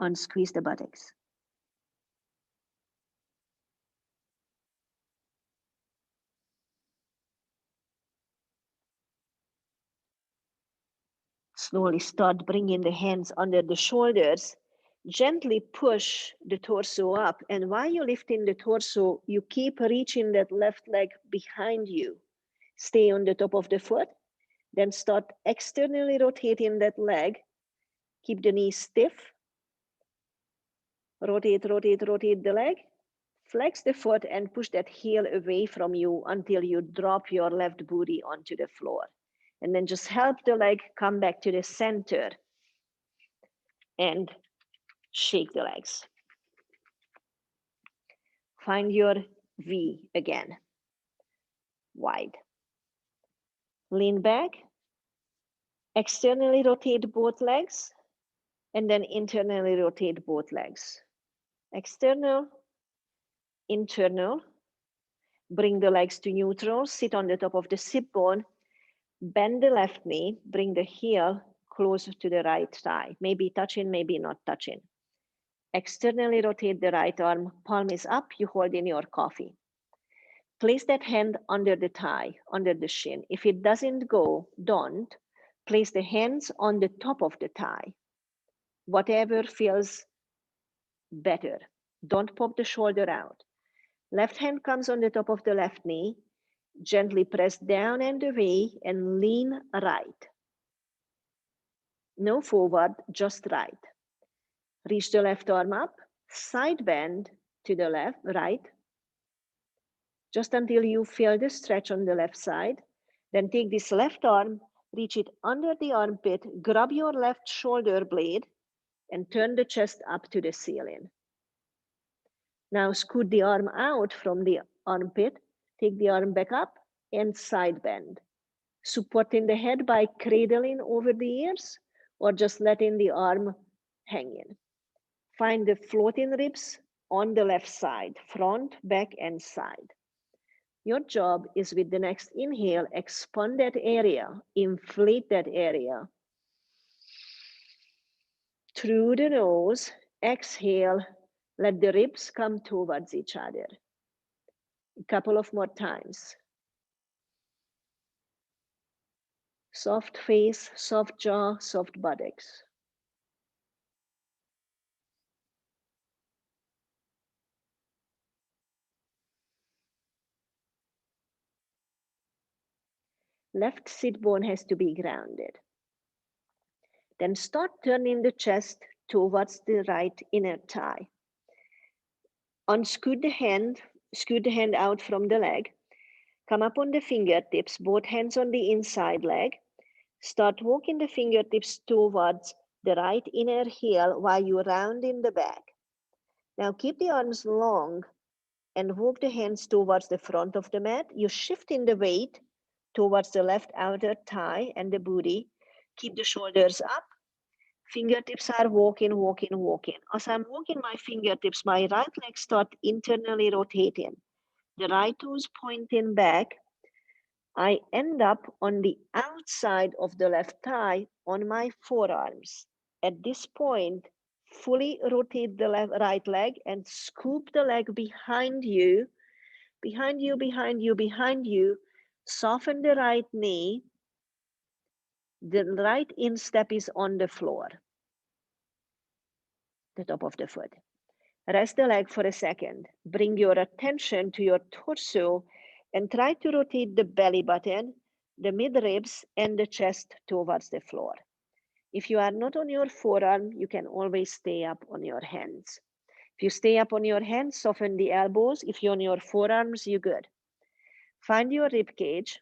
Unsqueeze the buttocks. Slowly start bringing the hands under the shoulders. Gently push the torso up. And while you're lifting the torso, you keep reaching that left leg behind you. Stay on the top of the foot. Then start externally rotating that leg. Keep the knee stiff. Rotate, rotate, rotate the leg. Flex the foot and push that heel away from you until you drop your left booty onto the floor. And then just help the leg come back to the center and shake the legs. Find your V again, wide. Lean back, externally rotate both legs, and then internally rotate both legs. External, internal. Bring the legs to neutral, sit on the top of the sit bone, bend the left knee, bring the heel closer to the right thigh, maybe touching, maybe not touching. Externally rotate the right arm, palm is up, you hold in your coffee. Place that hand under the thigh, under the shin. If it doesn't go, don't. Place the hands on the top of the thigh. Whatever feels better. Don't pop the shoulder out. Left hand comes on the top of the left knee. Gently press down and away and lean right. No forward, just right. Reach the left arm up, side bend to the left, right, just until you feel the stretch on the left side. Then take this left arm, reach it under the armpit, grab your left shoulder blade, and turn the chest up to the ceiling. Now scoot the arm out from the armpit, take the arm back up, and side bend. Supporting the head by cradling over the ears, or just letting the arm hang in. Find the floating ribs on the left side, front, back, and side. Your job is with the next inhale, expand that area, inflate that area. Through the nose, exhale, let the ribs come towards each other. A couple of more times. Soft face, soft jaw, soft buttocks. Left sit bone has to be grounded. Then start turning the chest towards the right inner thigh. Unscoot the hand out from the leg. Come up on the fingertips, both hands on the inside leg. Start walking the fingertips towards the right inner heel while you round in the back. Now keep the arms long and walk the hands towards the front of the mat. You're shifting the weight towards the left outer thigh and the booty. Keep the shoulders up. Fingertips are walking, walking, walking. As I'm walking my fingertips, my right leg start internally rotating. The right toes pointing back. I end up on the outside of the left thigh on my forearms. At this point, fully rotate the right leg and scoop the leg behind you, behind you, behind you, behind you. Soften the right knee. The right instep is on the floor, the top of the foot. Rest the leg for a second. Bring your attention to your torso and try to rotate the belly button, the mid-ribs, and the chest towards the floor. If you are not on your forearm, you can always stay up on your hands. If you stay up on your hands, soften the elbows. If you're on your forearms, you're good. Find your rib cage,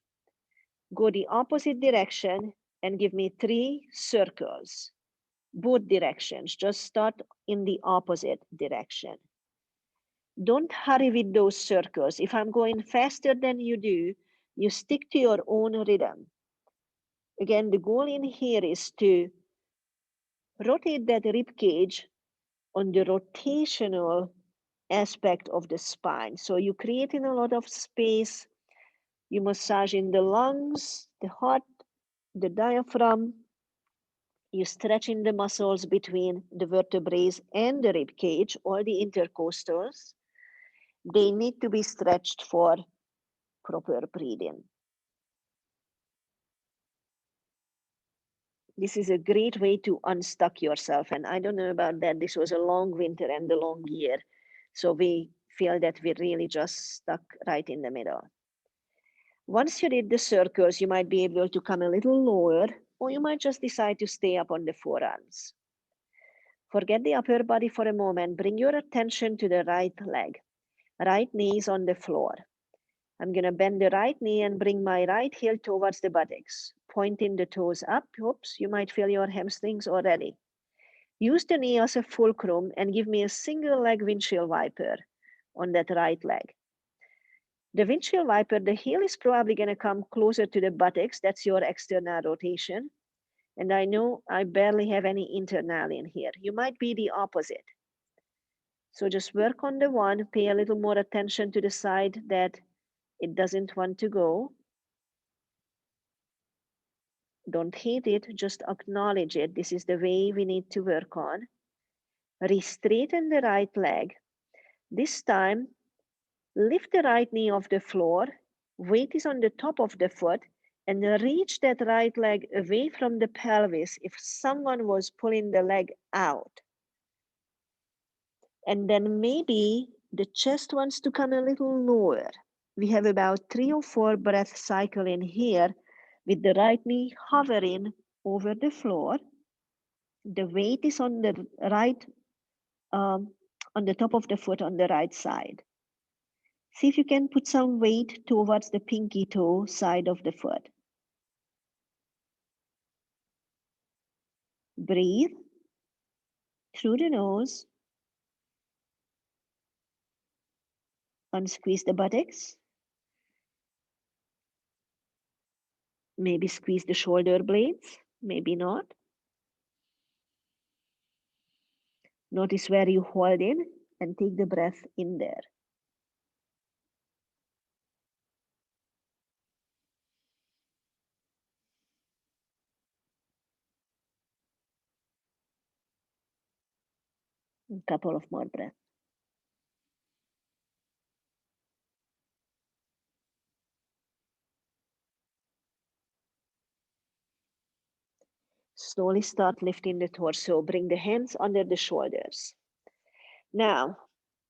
go the opposite direction, and give me 3 circles. Both directions, just start in the opposite direction. Don't hurry with those circles. If I'm going faster than you do, you stick to your own rhythm. Again, the goal in here is to rotate that rib cage on the rotational aspect of the spine. So you're creating a lot of space. You massage in the lungs, the heart, the diaphragm, You stretch in the muscles between the vertebrae and the rib cage or the intercostals. They need to be stretched for proper breathing. This is a great way to unstuck yourself. And I don't know about that. This was a long winter and a long year. So we feel that we're really just stuck right in the middle. Once you did the circles, you might be able to come a little lower, or you might just decide to stay up on the forearms. Forget the upper body for a moment. Bring your attention to the right leg. Right knee is on the floor. I'm going to bend the right knee and bring my right heel towards the buttocks, pointing the toes up. Oops, you might feel your hamstrings already. Use the knee as a fulcrum and give me a single leg windshield wiper on that right leg. The windshield wiper, the heel is probably going to come closer to the buttocks. That's your external rotation. And I know I barely have any internal in here. You might be the opposite. So just work on the one, pay a little more attention to the side that it doesn't want to go. Don't hate it, just acknowledge it. This is the way we need to work on. Re-straighten the right leg. This time, lift the right knee off the floor, weight is on the top of the foot, and reach that right leg away from the pelvis if someone was pulling the leg out. And then maybe the chest wants to come a little lower. We have about 3 or 4 breath cycles in here with the right knee hovering over the floor. The weight is on the right, on the top of the foot on the right side. See if you can put some weight towards the pinky toe side of the foot. Breathe through the nose. Unsqueeze the buttocks. Maybe squeeze the shoulder blades, maybe not. Notice where you hold in and take the breath in there. A couple of more breaths. Slowly start lifting the torso. Bring the hands under the shoulders. Now,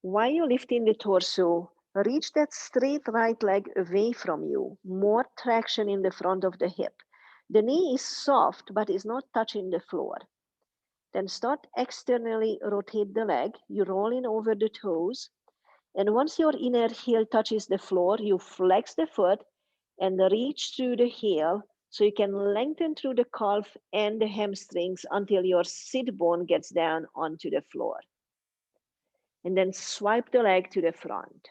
while you're lifting the torso, reach that straight right leg away from you. More traction in the front of the hip. The knee is soft, but is not touching the floor. Then start externally rotate the leg. You roll in over the toes. And once your inner heel touches the floor, you flex the foot and reach through the heel so you can lengthen through the calf and the hamstrings until your sit bone gets down onto the floor. And then swipe the leg to the front.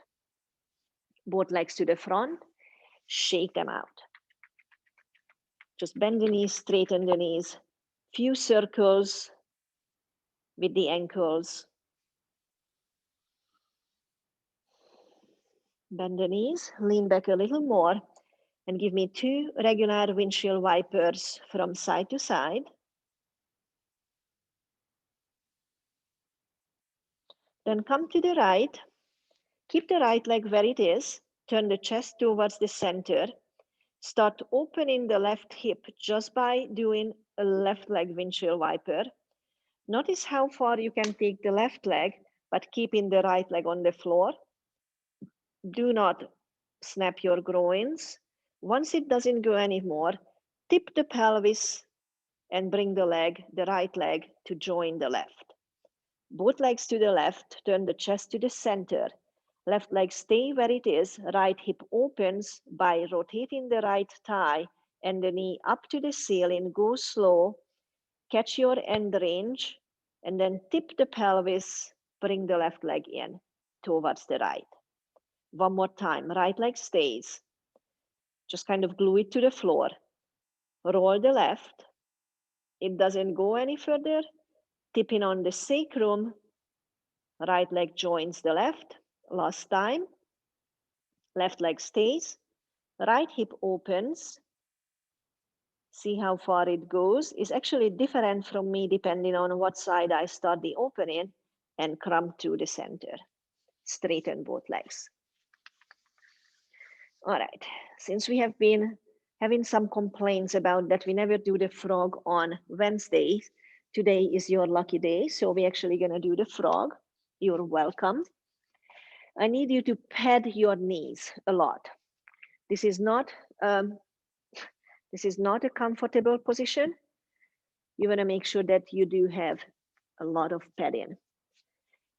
Both legs to the front, shake them out. Just bend the knees, straighten the knees. Few circles with the ankles. Bend the knees, lean back a little more, and give me 2 regular windshield wipers from side to side. Then come to the right. Keep the right leg where it is. Turn the chest towards the center. Start opening the left hip just by doing a left leg windshield wiper. Notice how far you can take the left leg, but keeping the right leg on the floor. Do not snap your groins. Once it doesn't go anymore, tip the pelvis and bring the leg, the right leg, to join the left. Both legs to the left, turn the chest to the center. Left leg stay where it is, right hip opens by rotating the right thigh and the knee up to the ceiling. Go slow, catch your end range, and then tip the pelvis, bring the left leg in towards the right. One more time, right leg stays. Just kind of glue it to the floor. Roll the left. It doesn't go any further. Tipping on the sacrum, right leg joins the left. Last time. Left leg stays. Right hip opens. See how far it goes. It's actually different from me depending on what side I start the opening, and crumb to the center. Straighten both legs. All right, since we have been having some complaints about that we never do the frog on Wednesdays, today is your lucky day. So we're actually gonna do the frog. You're welcome. I need you to pad your knees a lot. This is not a comfortable position. You want to make sure that you do have a lot of padding.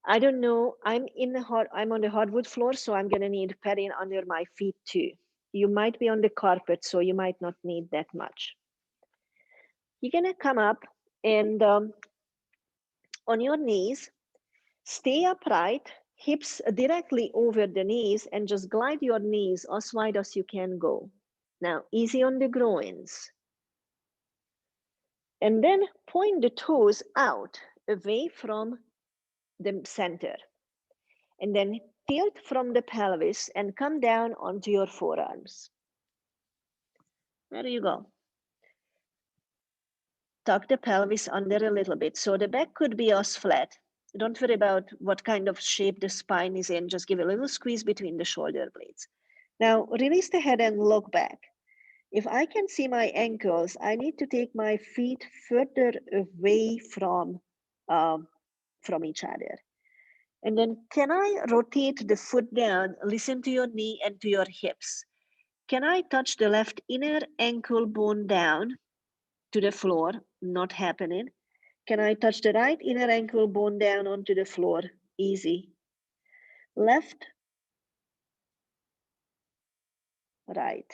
I don't know. I'm on the hardwood floor, so I'm gonna need padding under my feet too. You might be on the carpet, so you might not need that much. You're gonna come up and on your knees, stay upright, hips directly over the knees, and just glide your knees as wide as you can go. Now, easy on the groins. And then point the toes out away from the center. And then tilt from the pelvis and come down onto your forearms. There you go. Tuck the pelvis under a little bit. So the back could be as flat. Don't worry about what kind of shape the spine is in. Just give a little squeeze between the shoulder blades. Now release the head and look back. If I can see my ankles, I need to take my feet further away from each other. And then can I rotate the foot down? Listen to your knee and to your hips. Can I touch the left inner ankle bone down to the floor? Not happening. Can I touch the right inner ankle bone down onto the floor? Easy. Left, right.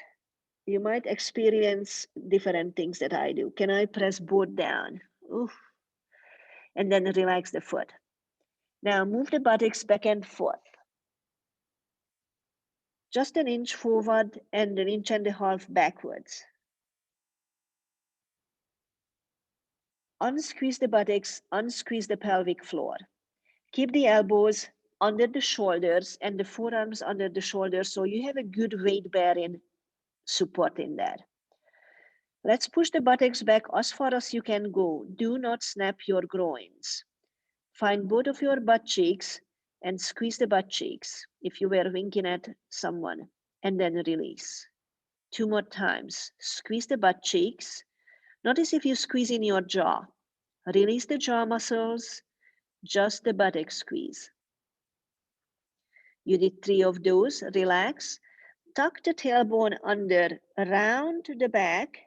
You might experience different things that I do. Can I press both down? Oof. And then relax the foot. Now move the buttocks back and forth. Just an inch forward and an inch and a half backwards. Unsqueeze the buttocks, unsqueeze the pelvic floor. Keep the elbows under the shoulders and the forearms under the shoulders so you have a good weight bearing support in there. Let's push the buttocks back as far as you can go. Do not snap your groins. Find both of your butt cheeks and squeeze the butt cheeks if you were winking at someone, and then release. 2 more times. Squeeze the butt cheeks. Notice if you squeeze in your jaw. Release the jaw muscles, just the buttock squeeze. You did 3 of those. Relax. Tuck the tailbone under, around the back,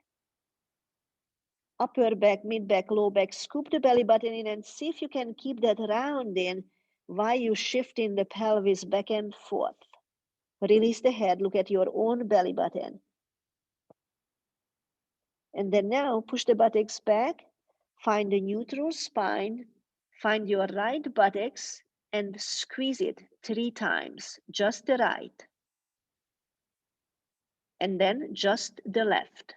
upper back, mid back, low back. Scoop the belly button in and see if you can keep that round in while you shifting the pelvis back and forth. Release the head. Look at your own belly button. And then now push the buttocks back. Find the neutral spine. Find your right buttocks and squeeze it 3 times, just the right. And then just the left.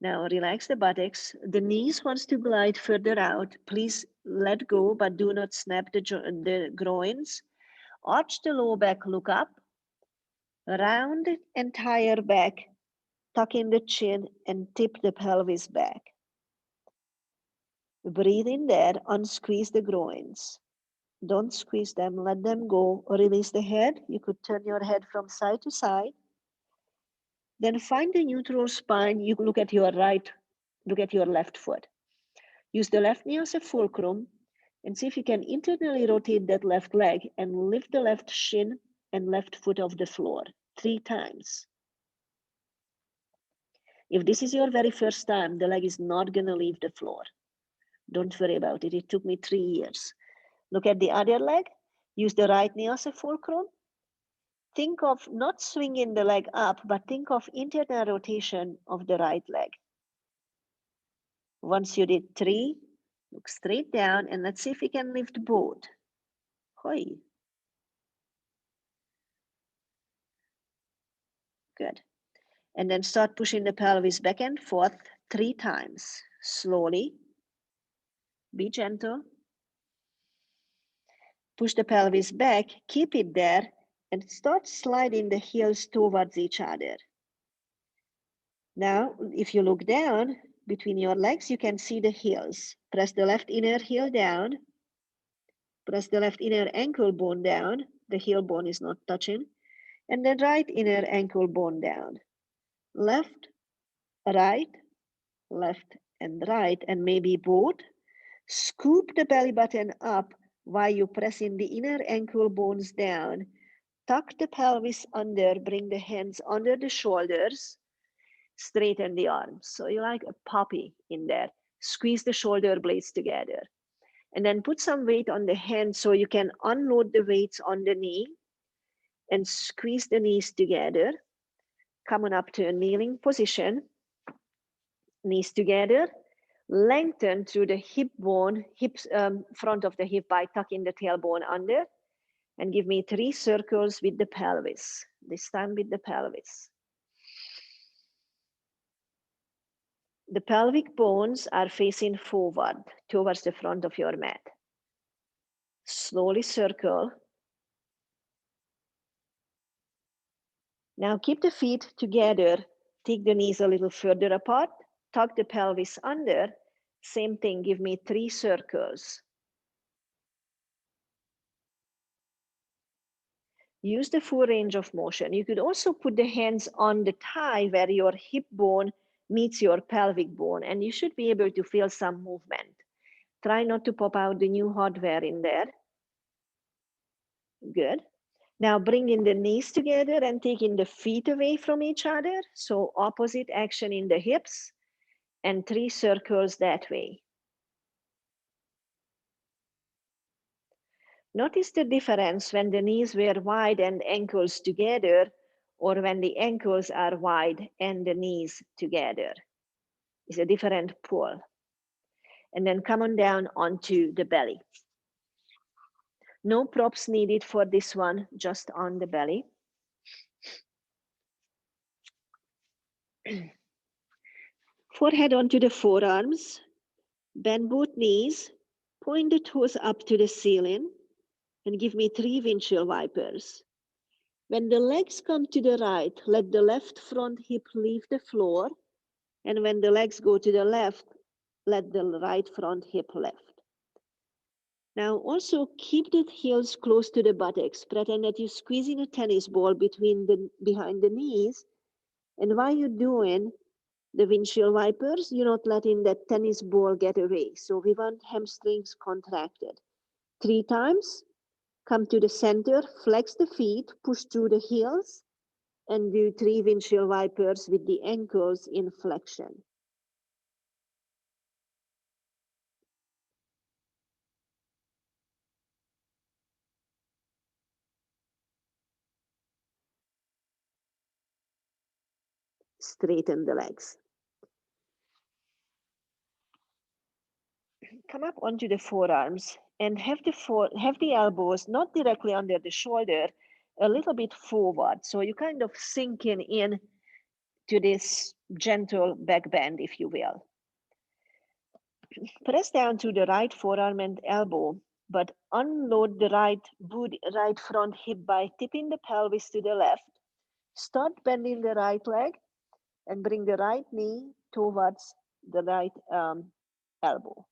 Now relax the buttocks. The knees wants to glide further out. Please let go, but do not snap the groins. Arch the low back, look up. Round the entire back. Tuck in the chin and tip the pelvis back. Breathe in there, unsqueeze the groins. Don't squeeze them, let them go. Release the head. You could turn your head from side to side. Then find the neutral spine. You look at your left foot. Use the left knee as a fulcrum and see if you can internally rotate that left leg and lift the left shin and left foot off the floor 3 times. If this is your very first time, the leg is not going to leave the floor. Don't worry about it. It took me 3 years. Look at the other leg. Use the right knee as a fulcrum. Think of not swinging the leg up, but think of internal rotation of the right leg. Once you did 3, look straight down and let's see if we can lift both. Hoi. Good. And then start pushing the pelvis back and forth 3 times. Slowly. Be gentle. Push the pelvis back, keep it there, and start sliding the heels towards each other. Now, if you look down between your legs, you can see the heels. Press the left inner heel down. Press the left inner ankle bone down. The heel bone is not touching. And then right inner ankle bone down. Left, right, left, and right, and maybe both. Scoop the belly button up while you press in the inner ankle bones down. Tuck the pelvis under, bring the hands under the shoulders, straighten the arms. So you're like a puppy in there. Squeeze the shoulder blades together. And then put some weight on the hand so you can unload the weights on the knee and squeeze the knees together. Come on up to a kneeling position. Knees together. Lengthen through the hip bone, hips, front of the hip by tucking the tailbone under. And give me 3 circles with the pelvis. This time with the pelvis. The pelvic bones are facing forward towards the front of your mat. Slowly circle. Now keep the feet together. Take the knees a little further apart. Tuck the pelvis under. Same thing, give me 3 circles. Use the full range of motion. You could also put the hands on the thigh where your hip bone meets your pelvic bone, and you should be able to feel some movement. Try not to pop out the new hardware in there. Good. Now bring in the knees together and taking the feet away from each other. So opposite action in the hips and 3 circles that way. Notice the difference when the knees were wide and ankles together, or when the ankles are wide and the knees together. It's a different pull. And then come on down onto the belly. No props needed for this one, just on the belly. Forehead onto the forearms. Bend both knees. Point the toes up to the ceiling. And give me 3 windshield wipers. When the legs come to the right, let the left front hip leave the floor. And when the legs go to the left, let the right front hip lift. Now also keep the heels close to the buttocks. Pretend that you're squeezing a tennis ball behind the knees. And while you're doing the windshield wipers, you're not letting that tennis ball get away. So we want hamstrings contracted. 3 times. Come to the center, flex the feet, push through the heels, and do 3 windshield wipers with the ankles in flexion. Straighten the legs. Come up onto the forearms and have the elbows not directly under the shoulder, a little bit forward. So you kind of sinking in to this gentle back bend, if you will. Press down to the right forearm and elbow, but unload the right front hip by tipping the pelvis to the left. Start bending the right leg and bring the right knee towards the right elbow.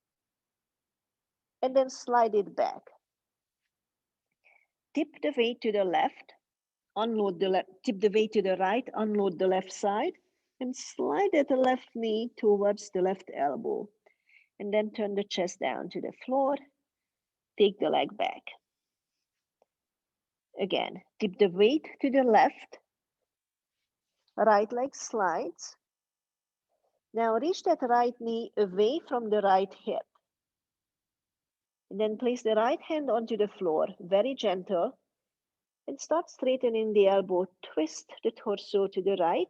And then slide it back. Tip the weight to the left, tip the weight to the right, unload the left side, and slide at the left knee towards the left elbow. And then turn the chest down to the floor. Take the leg back. Again, tip the weight to the left. Right leg slides. Now reach that right knee away from the right hip. And then place the right hand onto the floor, very gentle. And start straightening the elbow. Twist the torso to the right.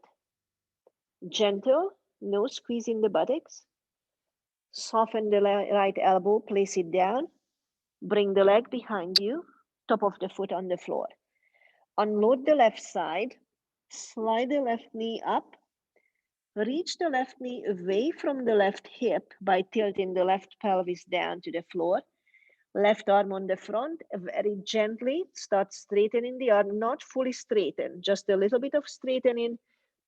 Gentle, no squeezing the buttocks. Soften the right elbow, place it down. Bring the leg behind you, top of the foot on the floor. Unload the left side, slide the left knee up, reach the left knee away from the left hip by tilting the left pelvis down to the floor. Left arm on the front, very gently start straightening the arm, not fully straighten, just a little bit of straightening.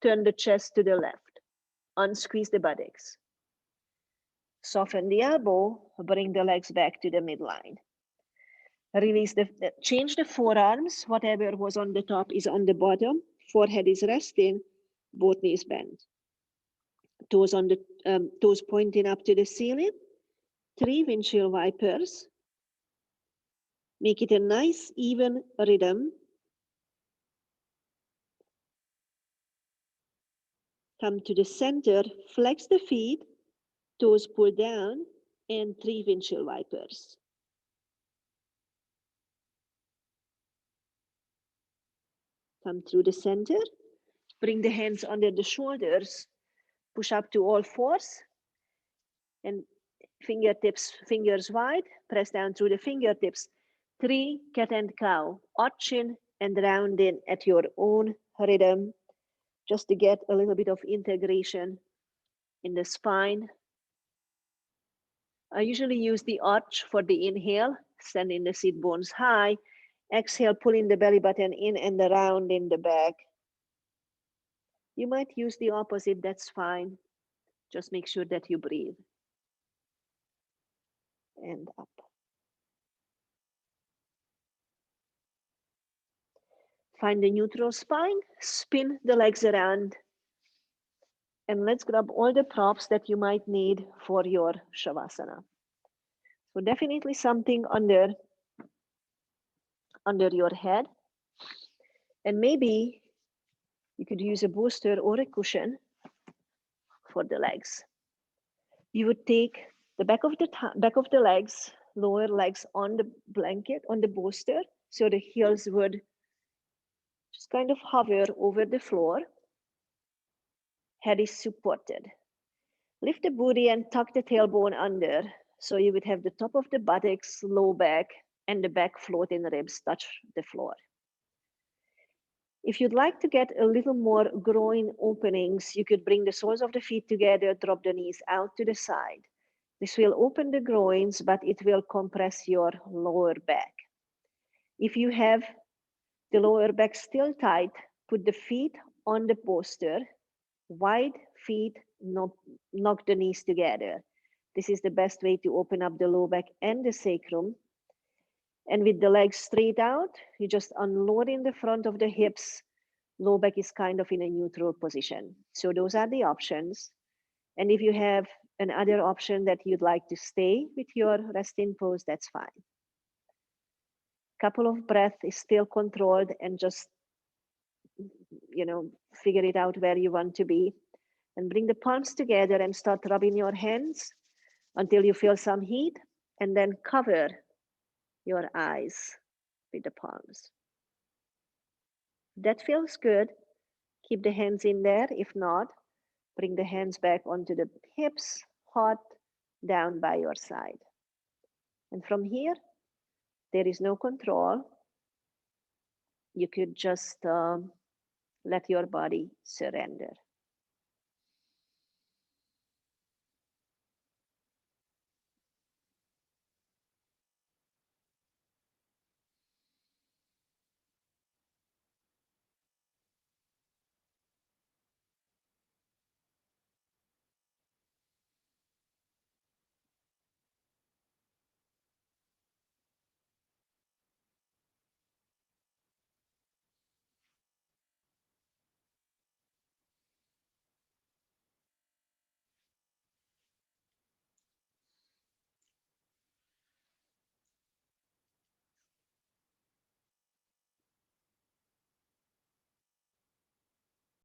Turn the chest to the left, unsqueeze the buttocks. Soften the elbow, bring the legs back to the midline. Release change the forearms, whatever was on the top is on the bottom, forehead is resting, both knees bent. Toes on the toes pointing up to the ceiling, 3 windshield wipers. Make it a nice, even rhythm. Come to the center, flex the feet, toes pull down, and 3 windshield wipers. Come through the center, bring the hands under the shoulders, push up to all fours, and fingertips, fingers wide, press down through the fingertips. 3 cat and cow, arching and rounding at your own rhythm, just to get a little bit of integration in the spine. I usually use the arch for the inhale, sending the sit bones high. Exhale, pulling the belly button in and around in the back. You might use the opposite, that's fine. Just make sure that you breathe. And up. Find the neutral spine, spin the legs around, and let's grab all the props that you might need for your Shavasana. So definitely something under your head. And maybe you could use a booster or a cushion for the legs. You would take the back of the legs, lower legs on the blanket, on the bolster, so the heels would just kind of hover over the floor. Head is supported. Lift the booty and tuck the tailbone under, so you would have the top of the buttocks, low back, and the back floating ribs touch the floor. If you'd like to get a little more groin openings, you could bring the soles of the feet together, drop the knees out to the side. This will open the groins, but it will compress your lower back. If you have the lower back still tight, put the feet on the bolster, wide feet, knock the knees together. This is the best way to open up the low back and the sacrum. And with the legs straight out, you just unloading the front of the hips. Low back is kind of in a neutral position. So those are the options. And if you have another option that you'd like to stay with your resting pose, that's fine. Couple of breath is still controlled, and just, figure it out where you want to be. And bring the palms together and start rubbing your hands until you feel some heat, and then cover your eyes with the palms. That feels good. Keep the hands in there. If not, bring the hands back onto the hips, heart down by your side. And from here, there is no control. You could just let your body surrender.